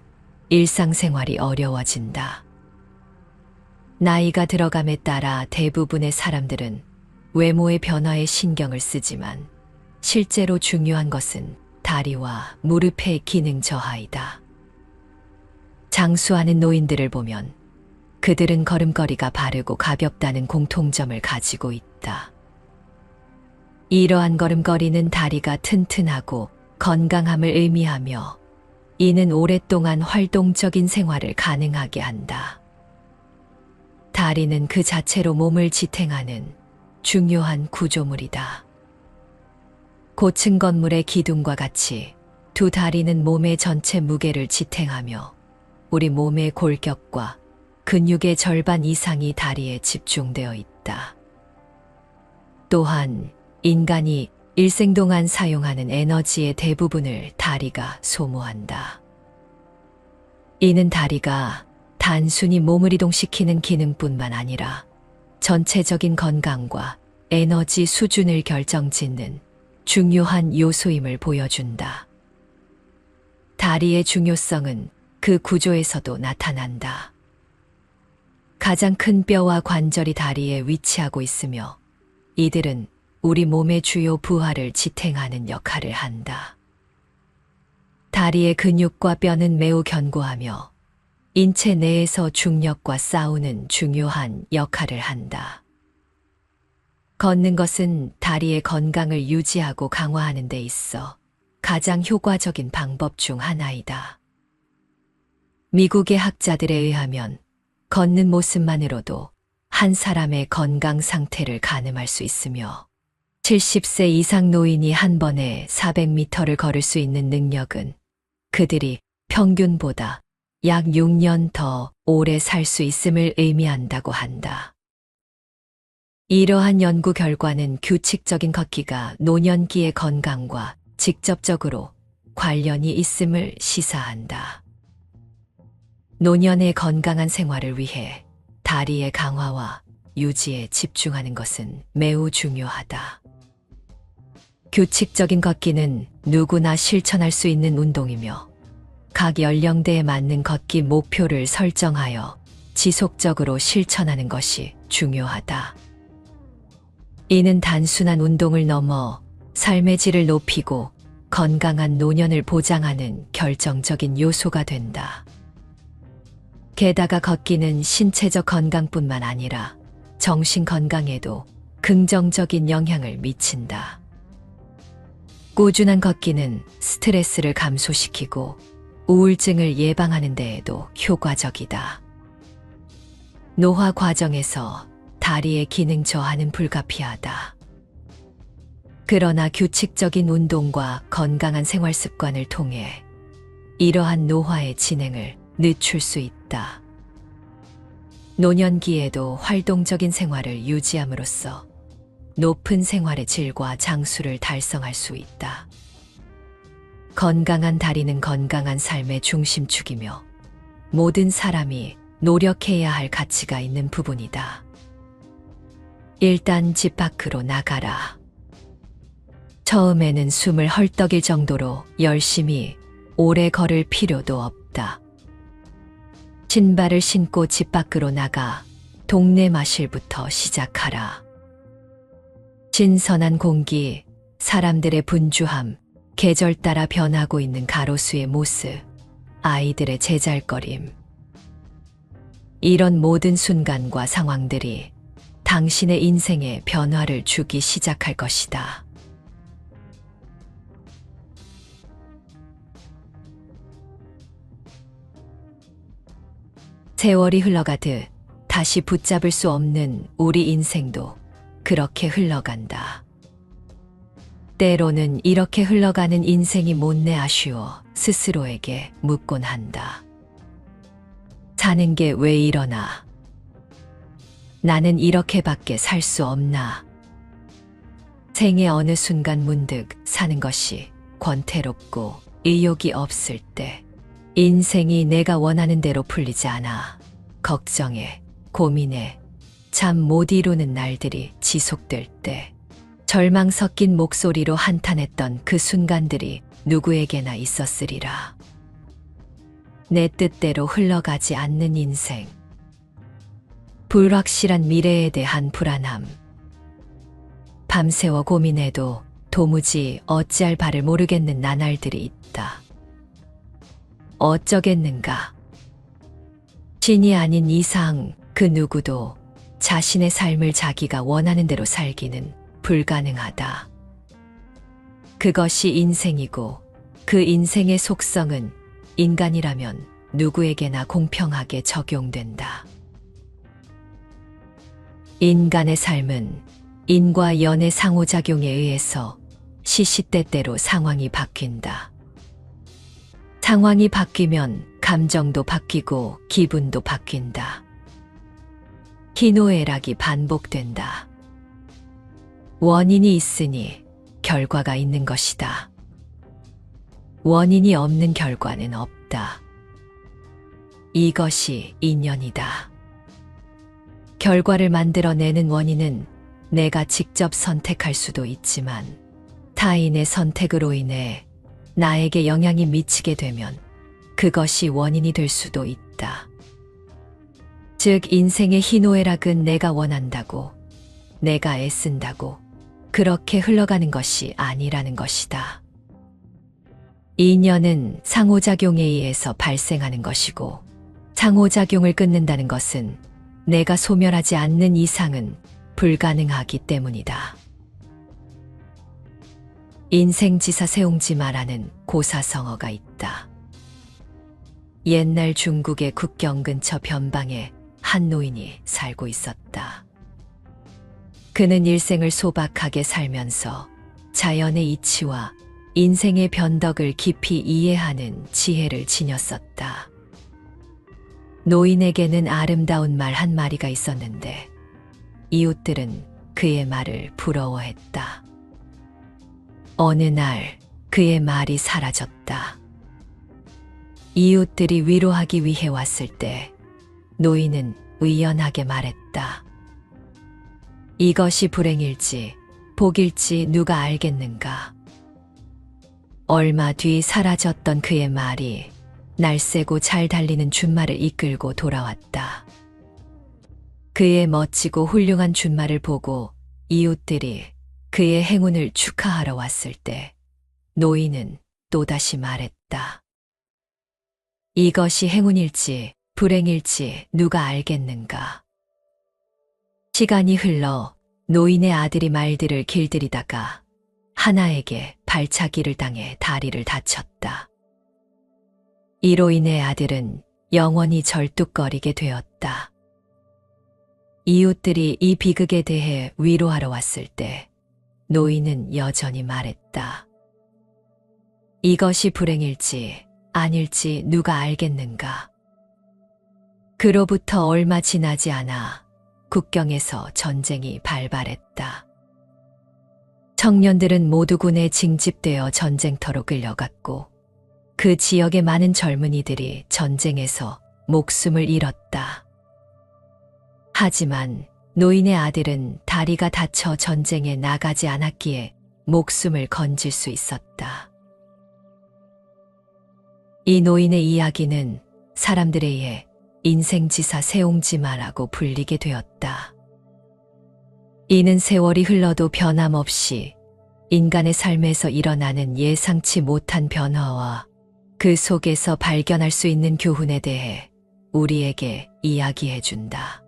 일상생활이 어려워진다. 나이가 들어감에 따라 대부분의 사람들은 외모의 변화에 신경을 쓰지만 실제로 중요한 것은 다리와 무릎의 기능 저하이다. 장수하는 노인들을 보면 그들은 걸음걸이가 바르고 가볍다는 공통점을 가지고 있다. 이러한 걸음걸이는 다리가 튼튼하고 건강함을 의미하며 이는 오랫동안 활동적인 생활을 가능하게 한다. 다리는 그 자체로 몸을 지탱하는 중요한 구조물이다. 고층 건물의 기둥과 같이 두 다리는 몸의 전체 무게를 지탱하며 우리 몸의 골격과 근육의 절반 이상이 다리에 집중되어 있다. 또한 인간이 일생 동안 사용하는 에너지의 대부분을 다리가 소모한다. 이는 다리가 단순히 몸을 이동시키는 기능뿐만 아니라 전체적인 건강과 에너지 수준을 결정짓는 중요한 요소임을 보여준다. 다리의 중요성은 그 구조에서도 나타난다. 가장 큰 뼈와 관절이 다리에 위치하고 있으며 이들은 우리 몸의 주요 부하를 지탱하는 역할을 한다. 다리의 근육과 뼈는 매우 견고하며 인체 내에서 중력과 싸우는 중요한 역할을 한다. 걷는 것은 다리의 건강을 유지하고 강화하는 데 있어 가장 효과적인 방법 중 하나이다. 미국의 학자들에 의하면 걷는 모습만으로도 한 사람의 건강 상태를 가늠할 수 있으며 70세 이상 노인이 한 번에 400m를 걸을 수 있는 능력은 그들이 평균보다 약 6년 더 오래 살 수 있음을 의미한다고 한다. 이러한 연구 결과는 규칙적인 걷기가 노년기의 건강과 직접적으로 관련이 있음을 시사한다. 노년의 건강한 생활을 위해 다리의 강화와 유지에 집중하는 것은 매우 중요하다. 규칙적인 걷기는 누구나 실천할 수 있는 운동이며 각 연령대에 맞는 걷기 목표를 설정하여 지속적으로 실천하는 것이 중요하다. 이는 단순한 운동을 넘어 삶의 질을 높이고 건강한 노년을 보장하는 결정적인 요소가 된다. 게다가 걷기는 신체적 건강뿐만 아니라 정신 건강에도 긍정적인 영향을 미친다. 꾸준한 걷기는 스트레스를 감소시키고 우울증을 예방하는 데에도 효과적이다. 노화 과정에서 다리의 기능 저하는 불가피하다. 그러나 규칙적인 운동과 건강한 생활 습관을 통해 이러한 노화의 진행을 늦출 수 있다. 노년기에도 활동적인 생활을 유지함으로써 높은 생활의 질과 장수를 달성할 수 있다. 건강한 다리는 건강한 삶의 중심축이며 모든 사람이 노력해야 할 가치가 있는 부분이다. 일단 집 밖으로 나가라. 처음에는 숨을 헐떡일 정도로 열심히 오래 걸을 필요도 없다. 신발을 신고 집 밖으로 나가 동네 마실부터 시작하라. 신선한 공기, 사람들의 분주함, 계절 따라 변하고 있는 가로수의 모습, 아이들의 제잘거림. 이런 모든 순간과 상황들이 당신의 인생에 변화를 주기 시작할 것이다. 세월이 흘러가듯 다시 붙잡을 수 없는 우리 인생도 그렇게 흘러간다. 때로는 이렇게 흘러가는 인생이 못내 아쉬워 스스로에게 묻곤 한다. 사는 게 왜 이러나? 나는 이렇게밖에 살 수 없나? 생의 어느 순간 문득 사는 것이 권태롭고 의욕이 없을 때, 인생이 내가 원하는 대로 풀리지 않아 걱정해, 고민해, 잠 못 이루는 날들이 지속될 때, 절망 섞인 목소리로 한탄했던 그 순간들이 누구에게나 있었으리라. 내 뜻대로 흘러가지 않는 인생, 불확실한 미래에 대한 불안함, 밤새워 고민해도 도무지 어찌할 바를 모르겠는 나날들이 있다. 어쩌겠는가? 신이 아닌 이상 그 누구도 자신의 삶을 자기가 원하는 대로 살기는 불가능하다. 그것이 인생이고 그 인생의 속성은 인간이라면 누구에게나 공평하게 적용된다. 인간의 삶은 인과 연의 상호작용에 의해서 시시때때로 상황이 바뀐다. 상황이 바뀌면 감정도 바뀌고 기분도 바뀐다. 희노애락이 반복된다. 원인이 있으니 결과가 있는 것이다. 원인이 없는 결과는 없다. 이것이 인연이다. 결과를 만들어내는 원인은 내가 직접 선택할 수도 있지만 타인의 선택으로 인해 나에게 영향이 미치게 되면 그것이 원인이 될 수도 있다. 즉 인생의 희노애락은 내가 원한다고, 내가 애쓴다고 그렇게 흘러가는 것이 아니라는 것이다. 인연은 상호작용에 의해서 발생하는 것이고 상호작용을 끊는다는 것은 내가 소멸하지 않는 이상은 불가능하기 때문이다. 인생지사 세옹지마라는 고사성어가 있다. 옛날 중국의 국경 근처 변방에 한 노인이 살고 있었다. 그는 일생을 소박하게 살면서 자연의 이치와 인생의 변덕을 깊이 이해하는 지혜를 지녔었다. 노인에게는 아름다운 말 한 마리가 있었는데 이웃들은 그의 말을 부러워했다. 어느 날 그의 말이 사라졌다. 이웃들이 위로하기 위해 왔을 때 노인은 의연하게 말했다. 이것이 불행일지 복일지 누가 알겠는가. 얼마 뒤 사라졌던 그의 말이 날쌔고 잘 달리는 준말을 이끌고 돌아왔다. 그의 멋지고 훌륭한 준말을 보고 이웃들이 그의 행운을 축하하러 왔을 때 노인은 또다시 말했다. 이것이 행운일지 불행일지 누가 알겠는가. 시간이 흘러 노인의 아들이 말들을 길들이다가 하나에게 발차기를 당해 다리를 다쳤다. 이로 인해 아들은 영원히 절뚝거리게 되었다. 이웃들이 이 비극에 대해 위로하러 왔을 때 노인은 여전히 말했다. 이것이 불행일지 아닐지 누가 알겠는가. 그로부터 얼마 지나지 않아 국경에서 전쟁이 발발했다. 청년들은 모두 군에 징집되어 전쟁터로 끌려갔고 그 지역의 많은 젊은이들이 전쟁에서 목숨을 잃었다. 하지만 노인의 아들은 다리가 다쳐 전쟁에 나가지 않았기에 목숨을 건질 수 있었다. 이 노인의 이야기는 사람들에 의해 인생지사 세옹지마라고 불리게 되었다. 이는 세월이 흘러도 변함없이 인간의 삶에서 일어나는 예상치 못한 변화와 그 속에서 발견할 수 있는 교훈에 대해 우리에게 이야기해준다.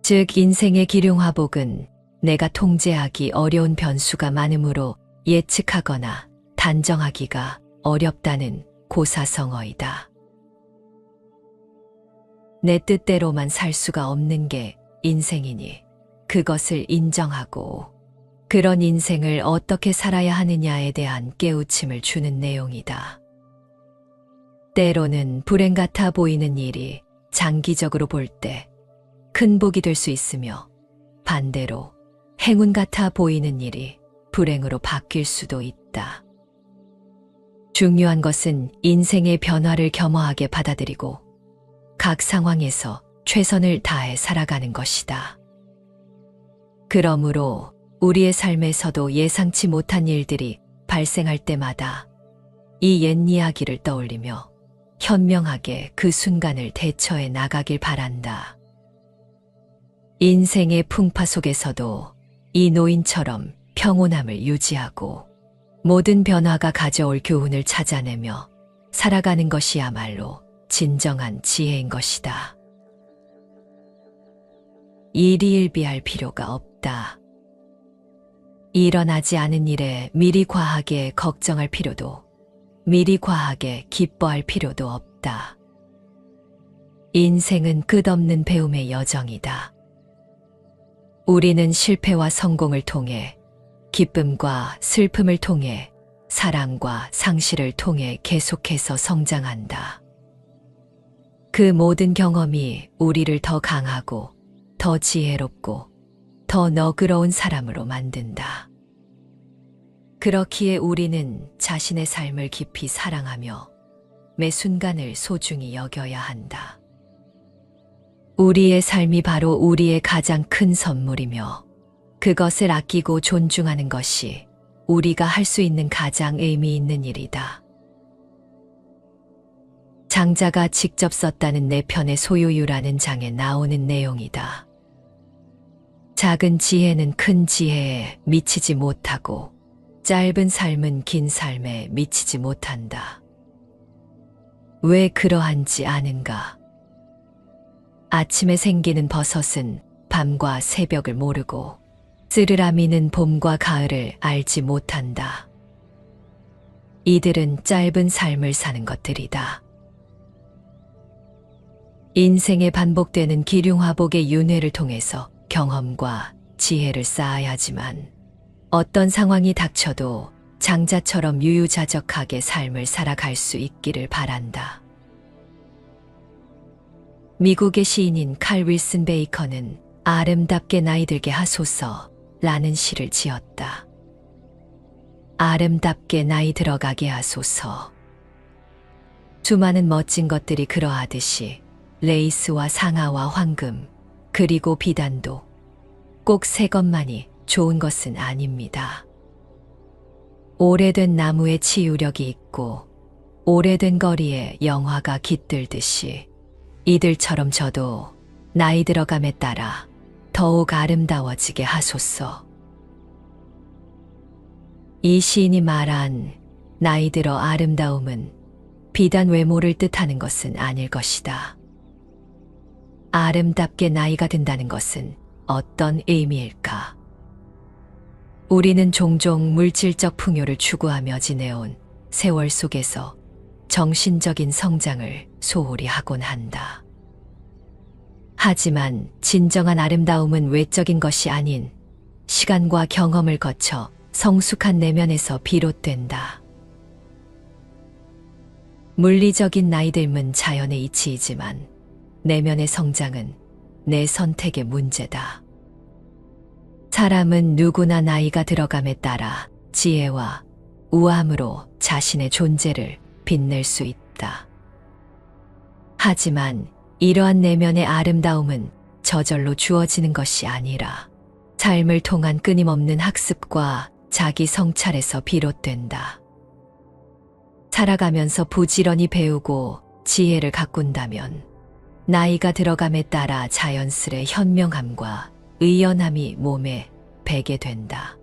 즉 인생의 기륭화복은 내가 통제하기 어려운 변수가 많으므로 예측하거나 단정하기가 어렵다는 고사성어이다. 내 뜻대로만 살 수가 없는 게 인생이니 그것을 인정하고 그런 인생을 어떻게 살아야 하느냐에 대한 깨우침을 주는 내용이다. 때로는 불행 같아 보이는 일이 장기적으로 볼 때 큰 복이 될 수 있으며 반대로 행운 같아 보이는 일이 불행으로 바뀔 수도 있다. 중요한 것은 인생의 변화를 겸허하게 받아들이고 각 상황에서 최선을 다해 살아가는 것이다. 그러므로 우리의 삶에서도 예상치 못한 일들이 발생할 때마다 이 옛 이야기를 떠올리며 현명하게 그 순간을 대처해 나가길 바란다. 인생의 풍파 속에서도 이 노인처럼 평온함을 유지하고 모든 변화가 가져올 교훈을 찾아내며 살아가는 것이야말로 진정한 지혜인 것이다. 일희일비할 필요가 없다. 일어나지 않은 일에 미리 과하게 걱정할 필요도 미리 과하게 기뻐할 필요도 없다. 인생은 끝없는 배움의 여정이다. 우리는 실패와 성공을 통해 기쁨과 슬픔을 통해 사랑과 상실을 통해 계속해서 성장한다. 그 모든 경험이 우리를 더 강하고 더 지혜롭고 더 너그러운 사람으로 만든다. 그렇기에 우리는 자신의 삶을 깊이 사랑하며 매 순간을 소중히 여겨야 한다. 우리의 삶이 바로 우리의 가장 큰 선물이며 그것을 아끼고 존중하는 것이 우리가 할 수 있는 가장 의미 있는 일이다. 장자가 직접 썼다는 네 편의 소유유라는 장에 나오는 내용이다. 작은 지혜는 큰 지혜에 미치지 못하고 짧은 삶은 긴 삶에 미치지 못한다. 왜 그러한지 아는가? 아침에 생기는 버섯은 밤과 새벽을 모르고 쓰르라미는 봄과 가을을 알지 못한다. 이들은 짧은 삶을 사는 것들이다. 인생에 반복되는 기륭화복의 윤회를 통해서 경험과 지혜를 쌓아야 하지만 어떤 상황이 닥쳐도 장자처럼 유유자적하게 삶을 살아갈 수 있기를 바란다. 미국의 시인인 칼 윌슨 베이커는 아름답게 나이 들게 하소서 라는 시를 지었다. 아름답게 나이 들어가게 하소서. 수많은 멋진 것들이 그러하듯이 레이스와 상아와 황금 그리고 비단도 꼭 새 것만이 좋은 것은 아닙니다. 오래된 나무에 치유력이 있고 오래된 거리에 영화가 깃들듯이 이들처럼 저도 나이 들어감에 따라 더욱 아름다워지게 하소서. 이 시인이 말한 나이 들어 아름다움은 비단 외모를 뜻하는 것은 아닐 것이다. 아름답게 나이가 든다는 것은 어떤 의미일까? 우리는 종종 물질적 풍요를 추구하며 지내온 세월 속에서 정신적인 성장을 소홀히 하곤 한다. 하지만 진정한 아름다움은 외적인 것이 아닌 시간 시간과 경험을 거쳐 성숙한 내면에서 비롯된다. 물리적인 나이듦은 자연의 이치이지만 내면의 성장은 내 선택의 문제다. 사람은 누구나 나이가 들어감에 따라 지혜와 우아함으로 자신의 존재를 빛낼 수 있다. 하지만 이러한 내면의 아름다움은 저절로 주어지는 것이 아니라 삶을 통한 끊임없는 학습과 자기 성찰에서 비롯된다. 살아가면서 부지런히 배우고 지혜를 가꾼다면 나이가 들어감에 따라 자연스레 현명함과 의연함이 몸에 배게 된다.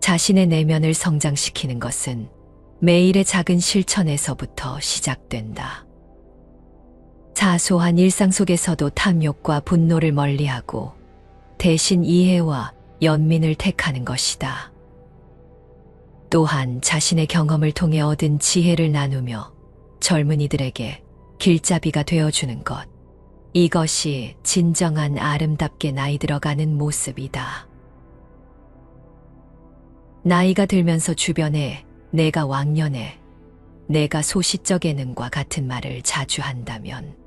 자신의 내면을 성장시키는 것은 매일의 작은 실천에서부터 시작된다. 사소한 일상 속에서도 탐욕과 분노를 멀리하고 대신 이해와 연민을 택하는 것이다. 또한 자신의 경험을 통해 얻은 지혜를 나누며 젊은이들에게 길잡이가 되어주는 것. 이것이 진정한 아름답게 나이 들어가는 모습이다. 나이가 들면서 주변에 내가 왕년에, 내가 소시적에는과 같은 말을 자주 한다면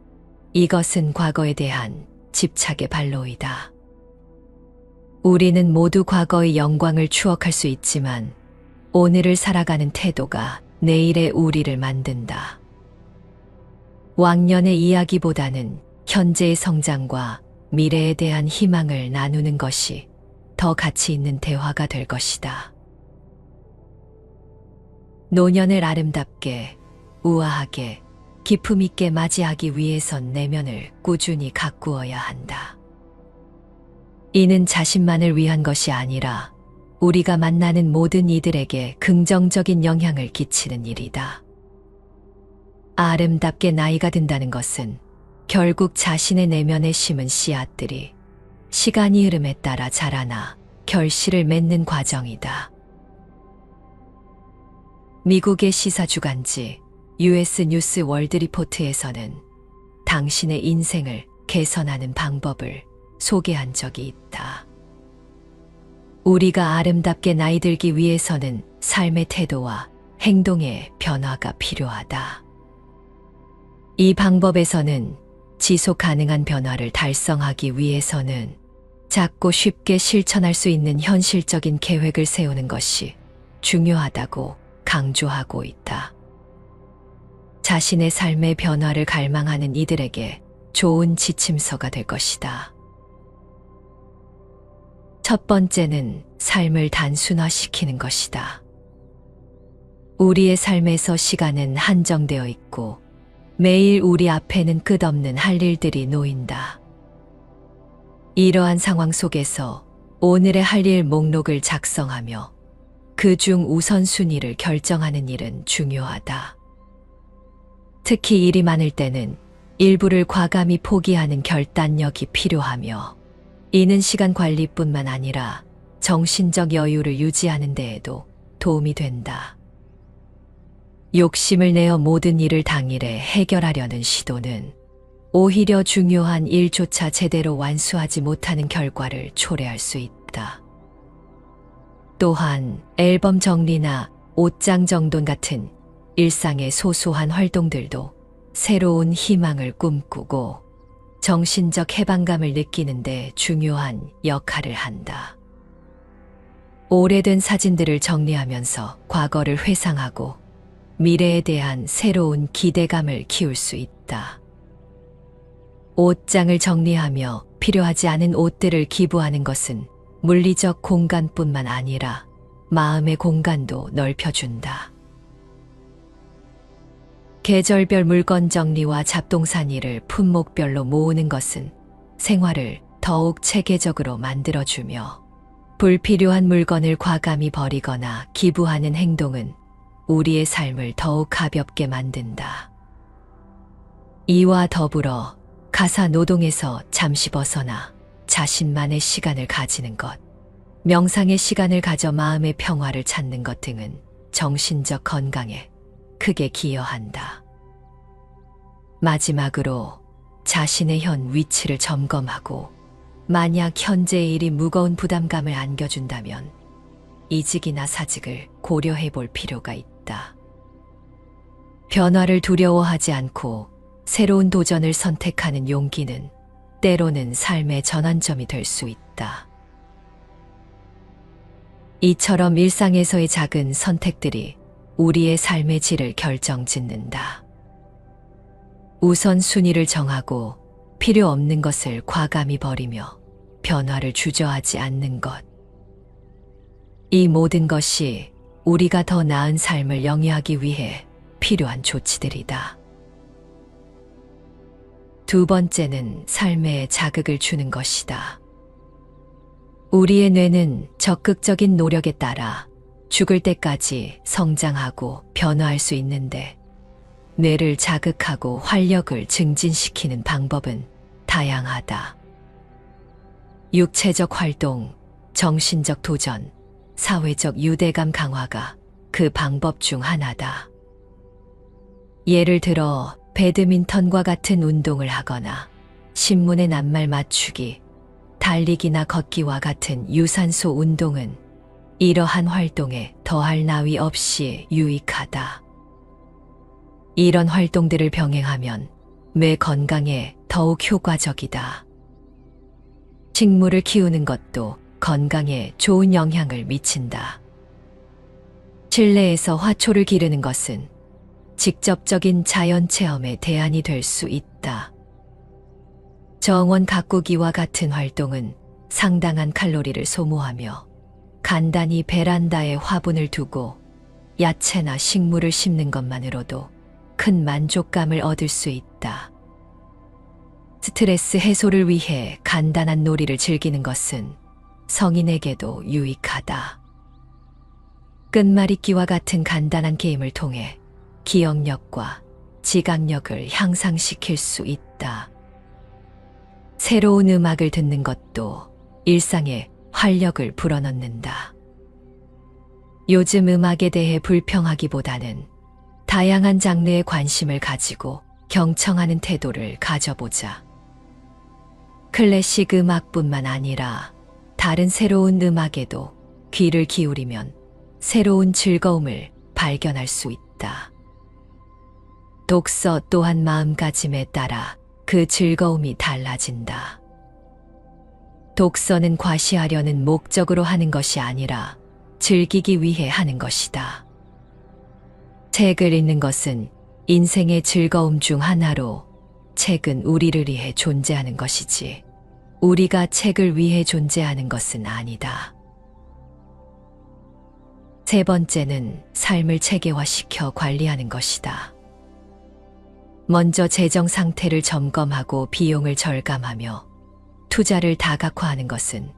이것은 과거에 대한 집착의 발로이다. 우리는 모두 과거의 영광을 추억할 수 있지만 오늘을 살아가는 태도가 내일의 우리를 만든다. 왕년의 이야기보다는 현재의 성장과 미래에 대한 희망을 나누는 것이 더 가치 있는 대화가 될 것이다. 노년을 아름답게, 우아하게, 기품 있게 맞이하기 위해선 내면을 꾸준히 가꾸어야 한다. 이는 자신만을 위한 것이 아니라 우리가 만나는 모든 이들에게 긍정적인 영향을 끼치는 일이다. 아름답게 나이가 든다는 것은 결국 자신의 내면에 심은 씨앗들이 시간이 흐름에 따라 자라나 결실을 맺는 과정이다. 미국의 시사주간지 US 뉴스 월드 리포트에서는 당신의 인생을 개선하는 방법을 소개한 적이 있다. 우리가 아름답게 나이 들기 위해서는 삶의 태도와 행동의 변화가 필요하다. 이 방법에서는 지속 가능한 변화를 달성하기 위해서는 작고 쉽게 실천할 수 있는 현실적인 계획을 세우는 것이 중요하다고 강조하고 있다. 자신의 삶의 변화를 갈망하는 이들에게 좋은 지침서가 될 것이다. 첫 번째는 삶을 단순화시키는 것이다. 우리의 삶에서 시간은 한정되어 있고 매일 우리 앞에는 끝없는 할 일들이 놓인다. 이러한 상황 속에서 오늘의 할 일 목록을 작성하며 그중 우선순위를 결정하는 일은 중요하다. 특히 일이 많을 때는 일부를 과감히 포기하는 결단력이 필요하며 이는 시간 관리뿐만 아니라 정신적 여유를 유지하는 데에도 도움이 된다. 욕심을 내어 모든 일을 당일에 해결하려는 시도는 오히려 중요한 일조차 제대로 완수하지 못하는 결과를 초래할 수 있다. 또한 앨범 정리나 옷장 정돈 같은 일상의 소소한 활동들도 새로운 희망을 꿈꾸고 정신적 해방감을 느끼는 데 중요한 역할을 한다. 오래된 사진들을 정리하면서 과거를 회상하고 미래에 대한 새로운 기대감을 키울 수 있다. 옷장을 정리하며 필요하지 않은 옷들을 기부하는 것은 물리적 공간뿐만 아니라 마음의 공간도 넓혀준다. 계절별 물건 정리와 잡동사니를 품목별로 모으는 것은 생활을 더욱 체계적으로 만들어주며 불필요한 물건을 과감히 버리거나 기부하는 행동은 우리의 삶을 더욱 가볍게 만든다. 이와 더불어 가사 노동에서 잠시 벗어나 자신만의 시간을 가지는 것, 명상의 시간을 가져 마음의 평화를 찾는 것 등은 정신적 건강에 크게 기여한다. 마지막으로 자신의 현 위치를 점검하고 만약 현재의 일이 무거운 부담감을 안겨준다면 이직이나 사직을 고려해 볼 필요가 있다. 변화를 두려워하지 않고 새로운 도전을 선택하는 용기는 때로는 삶의 전환점이 될 수 있다. 이처럼 일상에서의 작은 선택들이 우리의 삶의 질을 결정짓는다. 우선순위를 정하고 필요 없는 것을 과감히 버리며 변화를 주저하지 않는 것. 이 모든 것이 우리가 더 나은 삶을 영위하기 위해 필요한 조치들이다. 두 번째는 삶에 자극을 주는 것이다. 우리의 뇌는 적극적인 노력에 따라 죽을 때까지 성장하고 변화할 수 있는데, 뇌를 자극하고 활력을 증진시키는 방법은 다양하다. 육체적 활동, 정신적 도전, 사회적 유대감 강화가 그 방법 중 하나다. 예를 들어 배드민턴과 같은 운동을 하거나 신문의 낱말 맞추기, 달리기나 걷기와 같은 유산소 운동은 이러한 활동에 더할 나위 없이 유익하다. 이런 활동들을 병행하면 뇌 건강에 더욱 효과적이다. 식물을 키우는 것도 건강에 좋은 영향을 미친다. 실내에서 화초를 기르는 것은 직접적인 자연 체험의 대안이 될 수 있다. 정원 가꾸기와 같은 활동은 상당한 칼로리를 소모하며, 간단히 베란다에 화분을 두고 야채나 식물을 심는 것만으로도 큰 만족감을 얻을 수 있다. 스트레스 해소를 위해 간단한 놀이를 즐기는 것은 성인에게도 유익하다. 끝말잇기와 같은 간단한 게임을 통해 기억력과 지각력을 향상시킬 수 있다. 새로운 음악을 듣는 것도 일상에 활력을 불어넣는다. 요즘 음악에 대해 불평하기보다는 다양한 장르에 관심을 가지고 경청하는 태도를 가져보자. 클래식 음악뿐만 아니라 다른 새로운 음악에도 귀를 기울이면 새로운 즐거움을 발견할 수 있다. 독서 또한 마음가짐에 따라 그 즐거움이 달라진다. 독서는 과시하려는 목적으로 하는 것이 아니라 즐기기 위해 하는 것이다. 책을 읽는 것은 인생의 즐거움 중 하나로, 책은 우리를 위해 존재하는 것이지 우리가 책을 위해 존재하는 것은 아니다. 세 번째는 삶을 체계화시켜 관리하는 것이다. 먼저 재정 상태를 점검하고 비용을 절감하며 투자를 다각화하는 것은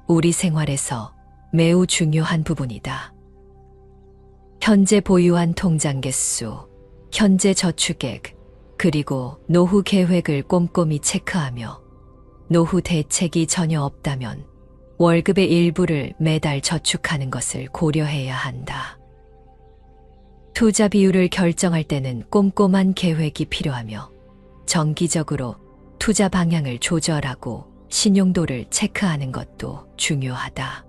우리 생활에서 매우 중요한 부분이다. 현재 보유한 통장 개수, 현재 저축액, 그리고 노후 계획을 꼼꼼히 체크하며 노후 대책이 전혀 없다면 월급의 일부를 매달 저축하는 것을 고려해야 한다. 투자 비율을 결정할 때는 꼼꼼한 계획이 필요하며, 정기적으로 투자 방향을 조절하고 신용도를 체크하는 것도 중요하다.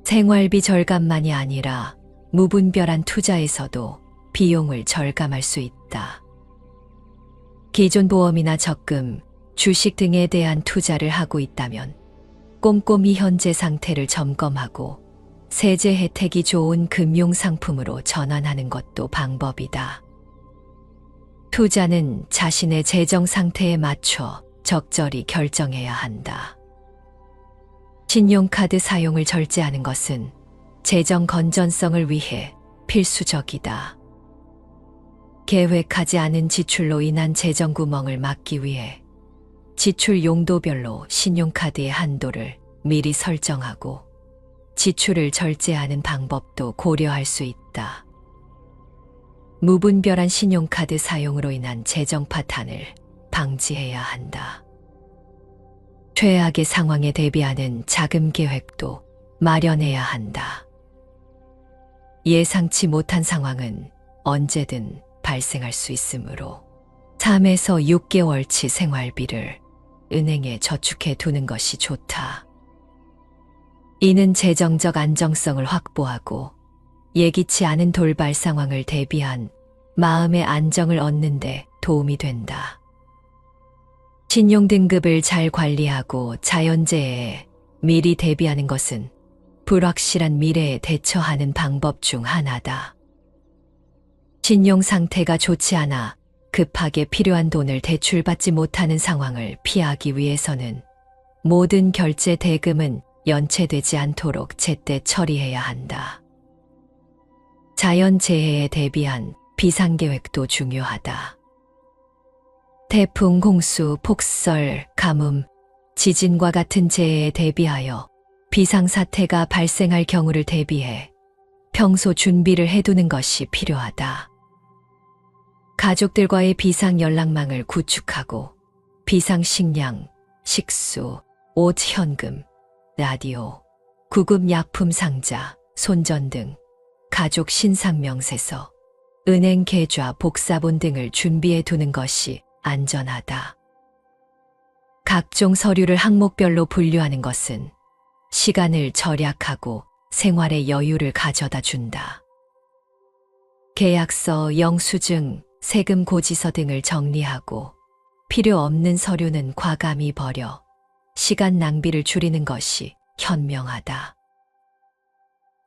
생활비 절감만이 아니라 무분별한 투자에서도 비용을 절감할 수 있다. 기존 보험이나 적금, 주식 등에 대한 투자를 하고 있다면 꼼꼼히 현재 상태를 점검하고 세제 혜택이 좋은 금융상품으로 전환하는 것도 방법이다. 투자는 자신의 재정 상태에 맞춰 적절히 결정해야 한다. 신용카드 사용을 절제하는 것은 재정 건전성을 위해 필수적이다. 계획하지 않은 지출로 인한 재정 구멍을 막기 위해 지출 용도별로 신용카드의 한도를 미리 설정하고 지출을 절제하는 방법도 고려할 수 있다. 무분별한 신용카드 사용으로 인한 재정 파탄을 방지해야 한다. 최악의 상황에 대비하는 자금 계획도 마련해야 한다. 예상치 못한 상황은 언제든 발생할 수 있으므로 3에서 6개월치 생활비를 은행에 저축해 두는 것이 좋다. 이는 재정적 안정성을 확보하고 예기치 않은 돌발 상황을 대비한 마음의 안정을 얻는 데 도움이 된다. 신용 등급을 잘 관리하고 자연재해에 미리 대비하는 것은 불확실한 미래에 대처하는 방법 중 하나다. 신용 상태가 좋지 않아 급하게 필요한 돈을 대출받지 못하는 상황을 피하기 위해서는 모든 결제 대금은 연체되지 않도록 제때 처리해야 한다. 자연재해에 대비한 비상계획도 중요하다. 태풍, 홍수, 폭설, 가뭄, 지진과 같은 재해에 대비하여 비상사태가 발생할 경우를 대비해 평소 준비를 해두는 것이 필요하다. 가족들과의 비상 연락망을 구축하고 비상 식량, 식수, 옷, 현금, 라디오, 구급 약품 상자, 손전 등 가족 신상명세서, 은행 계좌, 복사본 등을 준비해 두는 것이 안전하다. 각종 서류를 항목별로 분류하는 것은 시간을 절약하고 생활의 여유를 가져다 준다. 계약서, 영수증, 세금 고지서 등을 정리하고 필요 없는 서류는 과감히 버려 시간 낭비를 줄이는 것이 현명하다.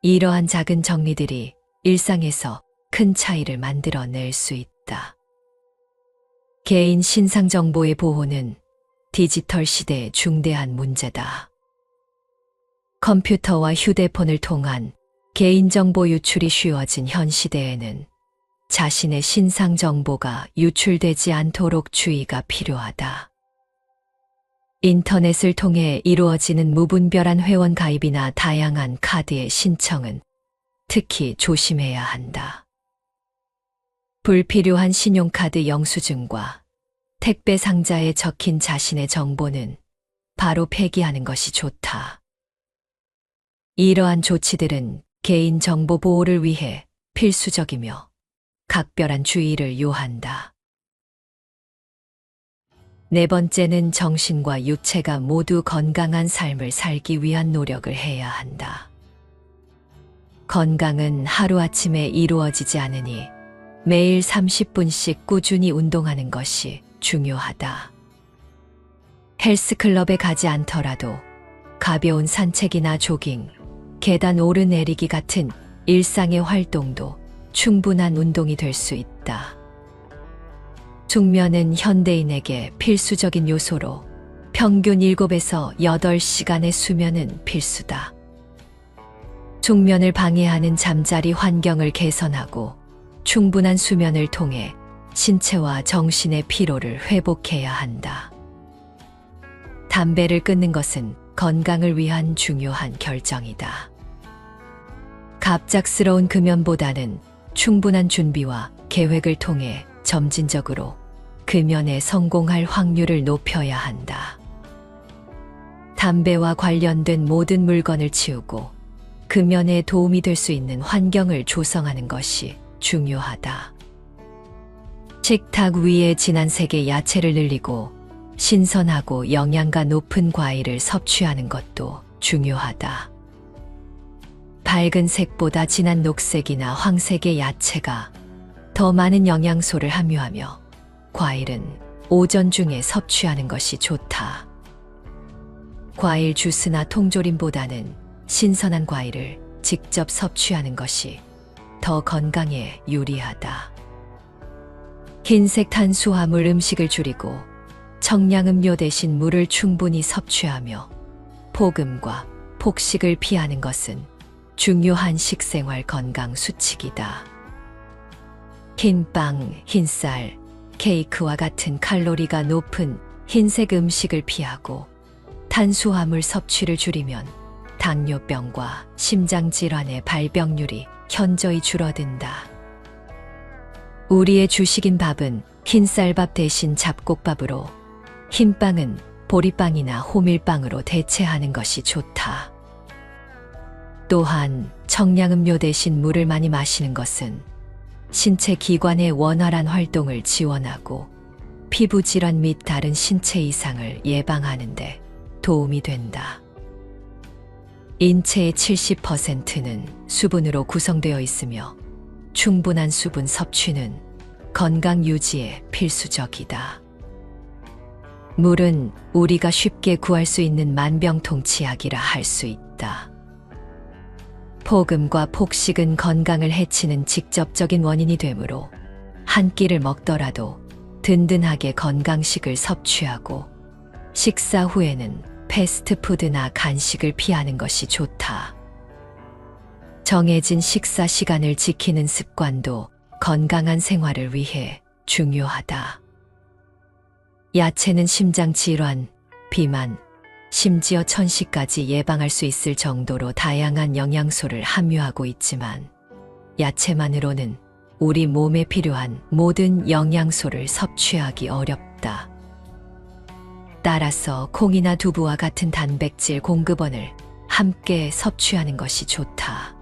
이러한 작은 정리들이 일상에서 큰 차이를 만들어낼 수 있다. 개인 신상정보의 보호는 디지털 시대의 중대한 문제다. 컴퓨터와 휴대폰을 통한 개인정보 유출이 쉬워진 현 시대에는 자신의 신상정보가 유출되지 않도록 주의가 필요하다. 인터넷을 통해 이루어지는 무분별한 회원 가입이나 다양한 카드의 신청은 특히 조심해야 한다. 불필요한 신용카드 영수증과 택배 상자에 적힌 자신의 정보는 바로 폐기하는 것이 좋다. 이러한 조치들은 개인정보 보호를 위해 필수적이며 각별한 주의를 요한다. 네 번째는 정신과 육체가 모두 건강한 삶을 살기 위한 노력을 해야 한다. 건강은 하루아침에 이루어지지 않으니 매일 30분씩 꾸준히 운동하는 것이 중요하다. 헬스클럽에 가지 않더라도 가벼운 산책이나 조깅, 계단 오르내리기 같은 일상의 활동도 충분한 운동이 될 수 있다. 숙면은 현대인에게 필수적인 요소로 평균 7에서 8시간의 수면은 필수다. 숙면을 방해하는 잠자리 환경을 개선하고 충분한 수면을 통해 신체와 정신의 피로를 회복해야 한다. 담배를 끊는 것은 건강을 위한 중요한 결정이다. 갑작스러운 금연보다는 충분한 준비와 계획을 통해 점진적으로 금연에 성공할 확률을 높여야 한다. 담배와 관련된 모든 물건을 치우고 금연에 도움이 될 수 있는 환경을 조성하는 것이 중요하다. 식탁 위에 진한 색의 야채를 늘리고 신선하고 영양가 높은 과일을 섭취하는 것도 중요하다. 밝은 색보다 진한 녹색이나 황색의 야채가 더 많은 영양소를 함유하며 과일은 오전 중에 섭취하는 것이 좋다. 과일 주스나 통조림보다는 신선한 과일을 직접 섭취하는 것이 더 건강에 유리하다. 흰색 탄수화물 음식을 줄이고 청량음료 대신 물을 충분히 섭취하며 폭음과 폭식을 피하는 것은 중요한 식생활 건강 수칙이다. 흰빵, 흰쌀, 케이크와 같은 칼로리가 높은 흰색 음식을 피하고 탄수화물 섭취를 줄이면 당뇨병과 심장질환의 발병률이 현저히 줄어든다. 우리의 주식인 밥은 흰쌀밥 대신 잡곡밥으로, 흰빵은 보리빵이나 호밀빵으로 대체하는 것이 좋다. 또한 청량음료 대신 물을 많이 마시는 것은 신체 기관의 원활한 활동을 지원하고 피부 질환 및 다른 신체 이상을 예방하는데 도움이 된다. 인체의 70%는 수분으로 구성되어 있으며 충분한 수분 섭취는 건강 유지에 필수적이다. 물은 우리가 쉽게 구할 수 있는 만병통치약이라 할 수 있다. 폭음과 폭식은 건강을 해치는 직접적인 원인이 되므로 한 끼를 먹더라도 든든하게 건강식을 섭취하고 식사 후에는 패스트푸드나 간식을 피하는 것이 좋다. 정해진 식사 시간을 지키는 습관도 건강한 생활을 위해 중요하다. 야채는 심장 질환, 비만, 심지어 천식까지 예방할 수 있을 정도로 다양한 영양소를 함유하고 있지만 야채만으로는 우리 몸에 필요한 모든 영양소를 섭취하기 어렵다. 따라서 콩이나 두부와 같은 단백질 공급원을 함께 섭취하는 것이 좋다.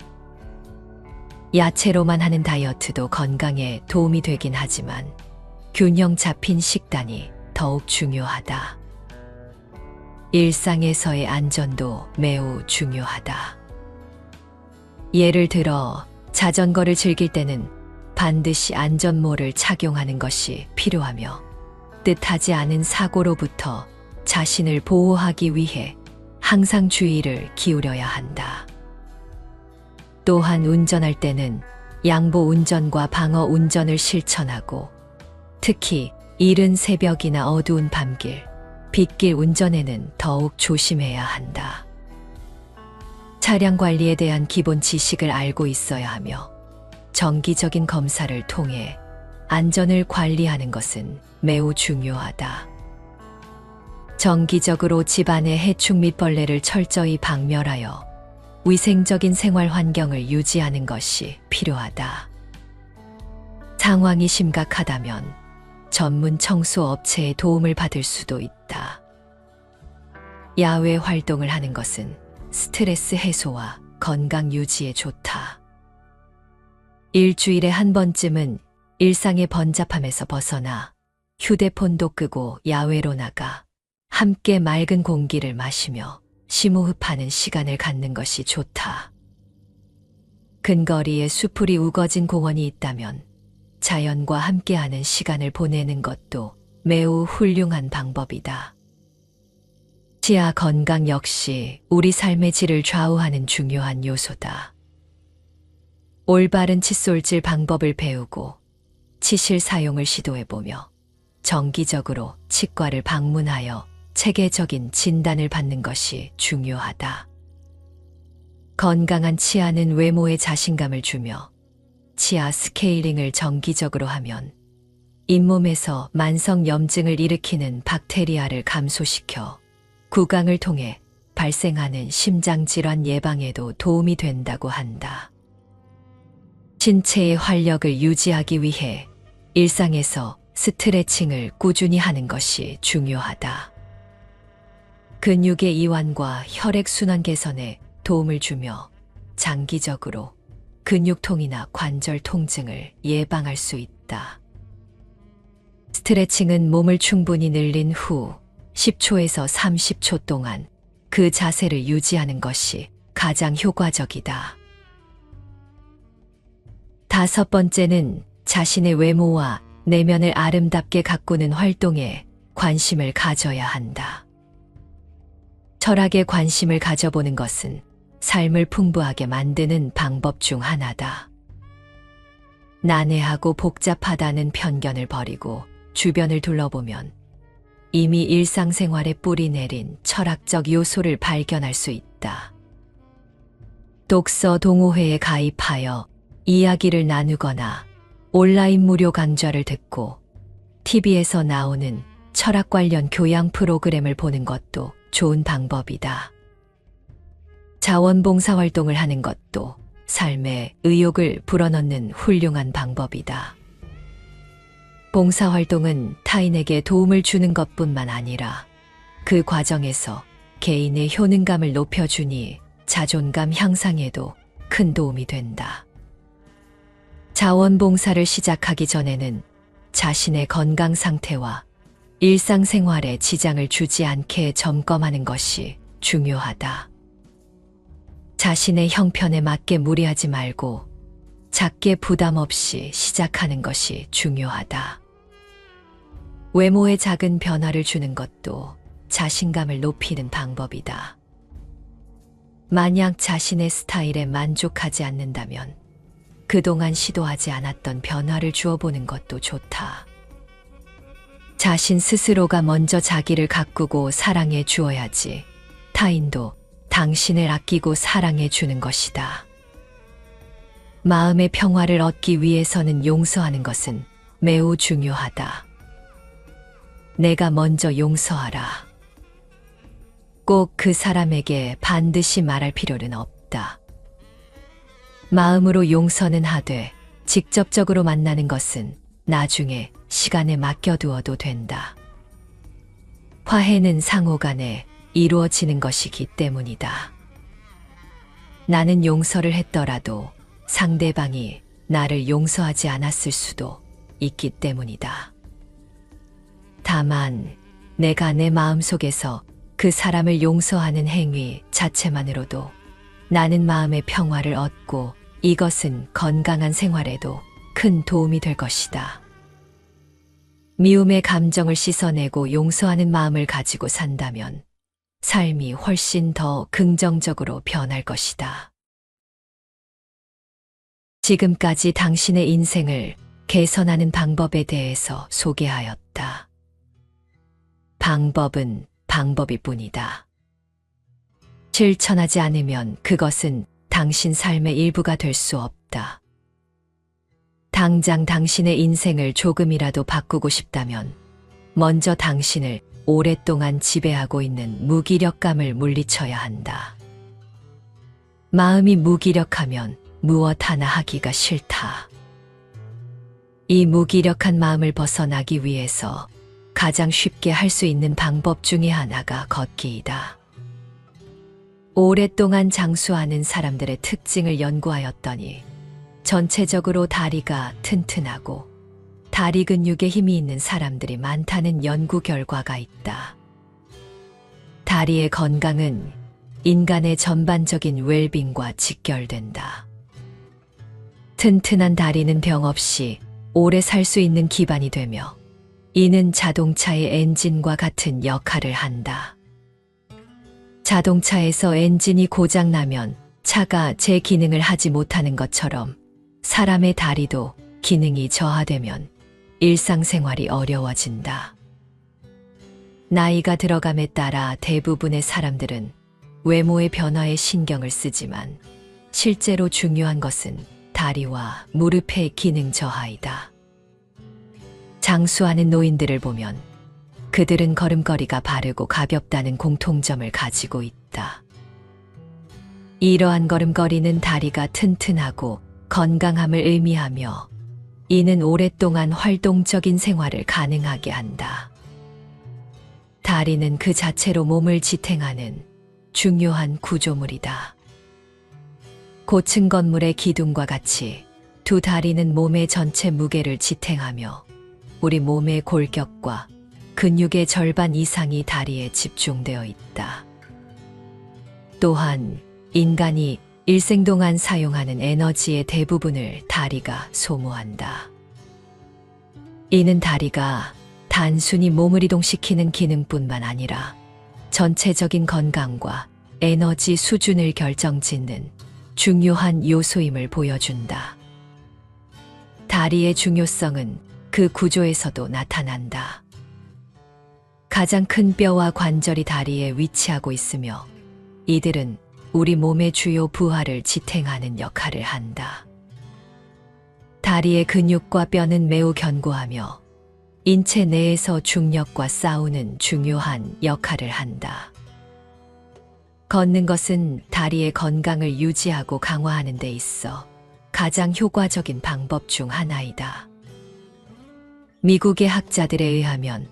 야채로만 하는 다이어트도 건강에 도움이 되긴 하지만 균형 잡힌 식단이 더욱 중요하다. 일상에서의 안전도 매우 중요하다. 예를 들어 자전거를 즐길 때는 반드시 안전모를 착용하는 것이 필요하며 뜻하지 않은 사고로부터 자신을 보호하기 위해 항상 주의를 기울여야 한다. 또한 운전할 때는 양보 운전과 방어 운전을 실천하고 특히 이른 새벽이나 어두운 밤길, 빗길 운전에는 더욱 조심해야 한다. 차량 관리에 대한 기본 지식을 알고 있어야 하며 정기적인 검사를 통해 안전을 관리하는 것은 매우 중요하다. 정기적으로 집안의 해충 및 벌레를 철저히 박멸하여 위생적인 생활 환경을 유지하는 것이 필요하다. 상황이 심각하다면 전문 청소 업체의 도움을 받을 수도 있다. 야외 활동을 하는 것은 스트레스 해소와 건강 유지에 좋다. 일주일에 한 번쯤은 일상의 번잡함에서 벗어나 휴대폰도 끄고 야외로 나가 함께 맑은 공기를 마시며 심호흡하는 시간을 갖는 것이 좋다. 근거리에 수풀이 우거진 공원이 있다면 자연과 함께하는 시간을 보내는 것도 매우 훌륭한 방법이다. 치아 건강 역시 우리 삶의 질을 좌우하는 중요한 요소다. 올바른 칫솔질 방법을 배우고 치실 사용을 시도해보며 정기적으로 치과를 방문하여 체계적인 진단을 받는 것이 중요하다. 건강한 치아는 외모에 자신감을 주며 치아 스케일링을 정기적으로 하면 잇몸에서 만성 염증을 일으키는 박테리아를 감소시켜 구강을 통해 발생하는 심장질환 예방에도 도움이 된다고 한다. 신체의 활력을 유지하기 위해 일상에서 스트레칭을 꾸준히 하는 것이 중요하다. 근육의 이완과 혈액순환 개선에 도움을 주며 장기적으로 근육통이나 관절 통증을 예방할 수 있다. 스트레칭은 몸을 충분히 늘린 후 10초에서 30초 동안 그 자세를 유지하는 것이 가장 효과적이다. 5번째는 자신의 외모와 내면을 아름답게 가꾸는 활동에 관심을 가져야 한다. 철학에 관심을 가져보는 것은 삶을 풍부하게 만드는 방법 중 하나다. 난해하고 복잡하다는 편견을 버리고 주변을 둘러보면 이미 일상생활에 뿌리 내린 철학적 요소를 발견할 수 있다. 독서 동호회에 가입하여 이야기를 나누거나 온라인 무료 강좌를 듣고 TV에서 나오는 철학 관련 교양 프로그램을 보는 것도 좋은 방법이다. 자원봉사 활동을 하는 것도 삶에 의욕을 불어넣는 훌륭한 방법이다. 봉사활동은 타인에게 도움을 주는 것뿐만 아니라 그 과정에서 개인의 효능감을 높여주니 자존감 향상에도 큰 도움이 된다. 자원봉사를 시작하기 전에는 자신의 건강 상태와 일상생활에 지장을 주지 않게 점검하는 것이 중요하다. 자신의 형편에 맞게 무리하지 말고 작게 부담 없이 시작하는 것이 중요하다. 외모에 작은 변화를 주는 것도 자신감을 높이는 방법이다. 만약 자신의 스타일에 만족하지 않는다면 그동안 시도하지 않았던 변화를 주어보는 것도 좋다. 자신 스스로가 먼저 자기를 가꾸고 사랑해 주어야지 타인도 당신을 아끼고 사랑해 주는 것이다. 마음의 평화를 얻기 위해서는 용서하는 것은 매우 중요하다. 내가 먼저 용서하라. 꼭 그 사람에게 반드시 말할 필요는 없다. 마음으로 용서는 하되 직접적으로 만나는 것은 나중에 시간에 맡겨두어도 된다. 화해는 상호간에 이루어지는 것이기 때문이다. 나는 용서를 했더라도 상대방이 나를 용서하지 않았을 수도 있기 때문이다. 다만 내가 내 마음속에서 그 사람을 용서하는 행위 자체만으로도 나는 마음의 평화를 얻고 이것은 건강한 생활에도 큰 도움이 될 것이다. 미움의 감정을 씻어내고 용서하는 마음을 가지고 산다면 삶이 훨씬 더 긍정적으로 변할 것이다. 지금까지 당신의 인생을 개선하는 방법에 대해서 소개하였다. 방법은 방법일 뿐이다. 실천하지 않으면 그것은 당신 삶의 일부가 될 수 없다. 당장 당신의 인생을 조금이라도 바꾸고 싶다면 먼저 당신을 오랫동안 지배하고 있는 무기력감을 물리쳐야 한다. 마음이 무기력하면 무엇 하나 하기가 싫다. 이 무기력한 마음을 벗어나기 위해서 가장 쉽게 할 수 있는 방법 중에 하나가 걷기이다. 오랫동안 장수하는 사람들의 특징을 연구하였더니 전체적으로 다리가 튼튼하고 다리 근육에 힘이 있는 사람들이 많다는 연구 결과가 있다. 다리의 건강은 인간의 전반적인 웰빙과 직결된다. 튼튼한 다리는 병 없이 오래 살 수 있는 기반이 되며 이는 자동차의 엔진과 같은 역할을 한다. 자동차에서 엔진이 고장나면 차가 제 기능을 하지 못하는 것처럼 사람의 다리도 기능이 저하되면 일상생활이 어려워진다. 나이가 들어감에 따라 대부분의 사람들은 외모의 변화에 신경을 쓰지만 실제로 중요한 것은 다리와 무릎의 기능 저하이다. 장수하는 노인들을 보면 그들은 걸음걸이가 바르고 가볍다는 공통점을 가지고 있다. 이러한 걸음걸이는 다리가 튼튼하고 건강함을 의미하며 이는 오랫동안 활동적인 생활을 가능하게 한다. 다리는 그 자체로 몸을 지탱하는 중요한 구조물이다. 고층 건물의 기둥과 같이 두 다리는 몸의 전체 무게를 지탱하며 우리 몸의 골격과 근육의 절반 이상이 다리에 집중되어 있다. 또한 인간이 일생 동안 사용하는 에너지의 대부분을 다리가 소모한다. 이는 다리가 단순히 몸을 이동시키는 기능뿐만 아니라 전체적인 건강과 에너지 수준을 결정짓는 중요한 요소임을 보여준다. 다리의 중요성은 그 구조에서도 나타난다. 가장 큰 뼈와 관절이 다리에 위치하고 있으며 이들은 우리 몸의 주요 부하를 지탱하는 역할을 한다. 다리의 근육과 뼈는 매우 견고하며 인체 내에서 중력과 싸우는 중요한 역할을 한다. 걷는 것은 다리의 건강을 유지하고 강화하는 데 있어 가장 효과적인 방법 중 하나이다. 미국의 학자들에 의하면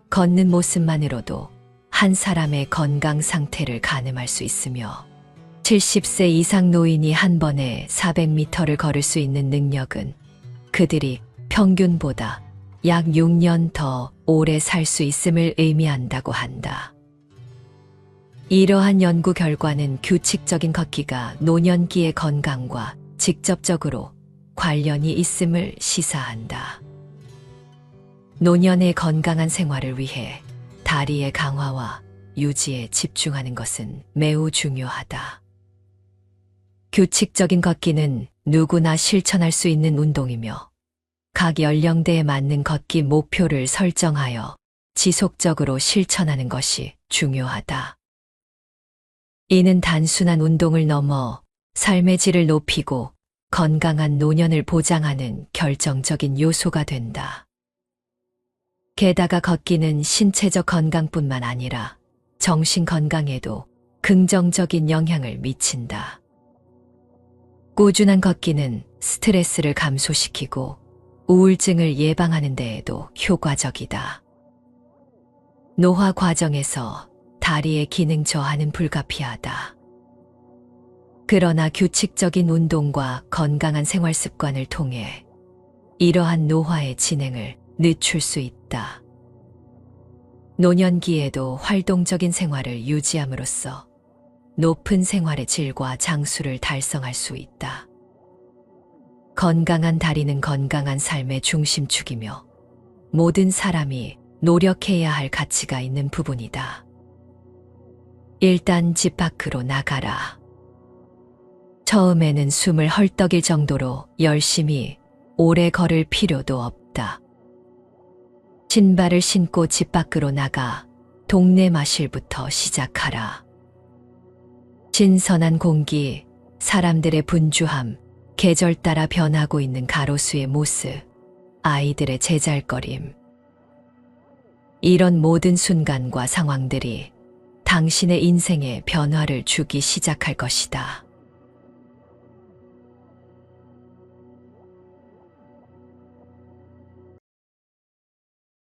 걷는 모습만으로도 한 사람의 건강 상태를 가늠할 수 있으며 70세 이상 노인이 한 번에 400m를 걸을 수 있는 능력은 그들이 평균보다 약 6년 더 오래 살 수 있음을 의미한다고 한다. 이러한 연구 결과는 규칙적인 걷기가 노년기의 건강과 직접적으로 관련이 있음을 시사한다. 노년의 건강한 생활을 위해 다리의 강화와 유지에 집중하는 것은 매우 중요하다. 규칙적인 걷기는 누구나 실천할 수 있는 운동이며 각 연령대에 맞는 걷기 목표를 설정하여 지속적으로 실천하는 것이 중요하다. 이는 단순한 운동을 넘어 삶의 질을 높이고 건강한 노년을 보장하는 결정적인 요소가 된다. 게다가 걷기는 신체적 건강뿐만 아니라 정신 건강에도 긍정적인 영향을 미친다. 꾸준한 걷기는 스트레스를 감소시키고 우울증을 예방하는 데에도 효과적이다. 노화 과정에서 다리의 기능 저하는 불가피하다. 그러나 규칙적인 운동과 건강한 생활 습관을 통해 이러한 노화의 진행을 늦출 수 있다. 노년기에도 활동적인 생활을 유지함으로써 높은 생활의 질과 장수를 달성할 수 있다. 건강한 다리는 건강한 삶의 중심축이며 모든 사람이 노력해야 할 가치가 있는 부분이다. 일단 집 밖으로 나가라. 처음에는 숨을 헐떡일 정도로 열심히 오래 걸을 필요도 없다. 신발을 신고 집 밖으로 나가 동네 마실부터 시작하라. 신선한 공기, 사람들의 분주함, 계절 따라 변하고 있는 가로수의 모습, 아이들의 제잘거림. 이런 모든 순간과 상황들이 당신의 인생에 변화를 주기 시작할 것이다.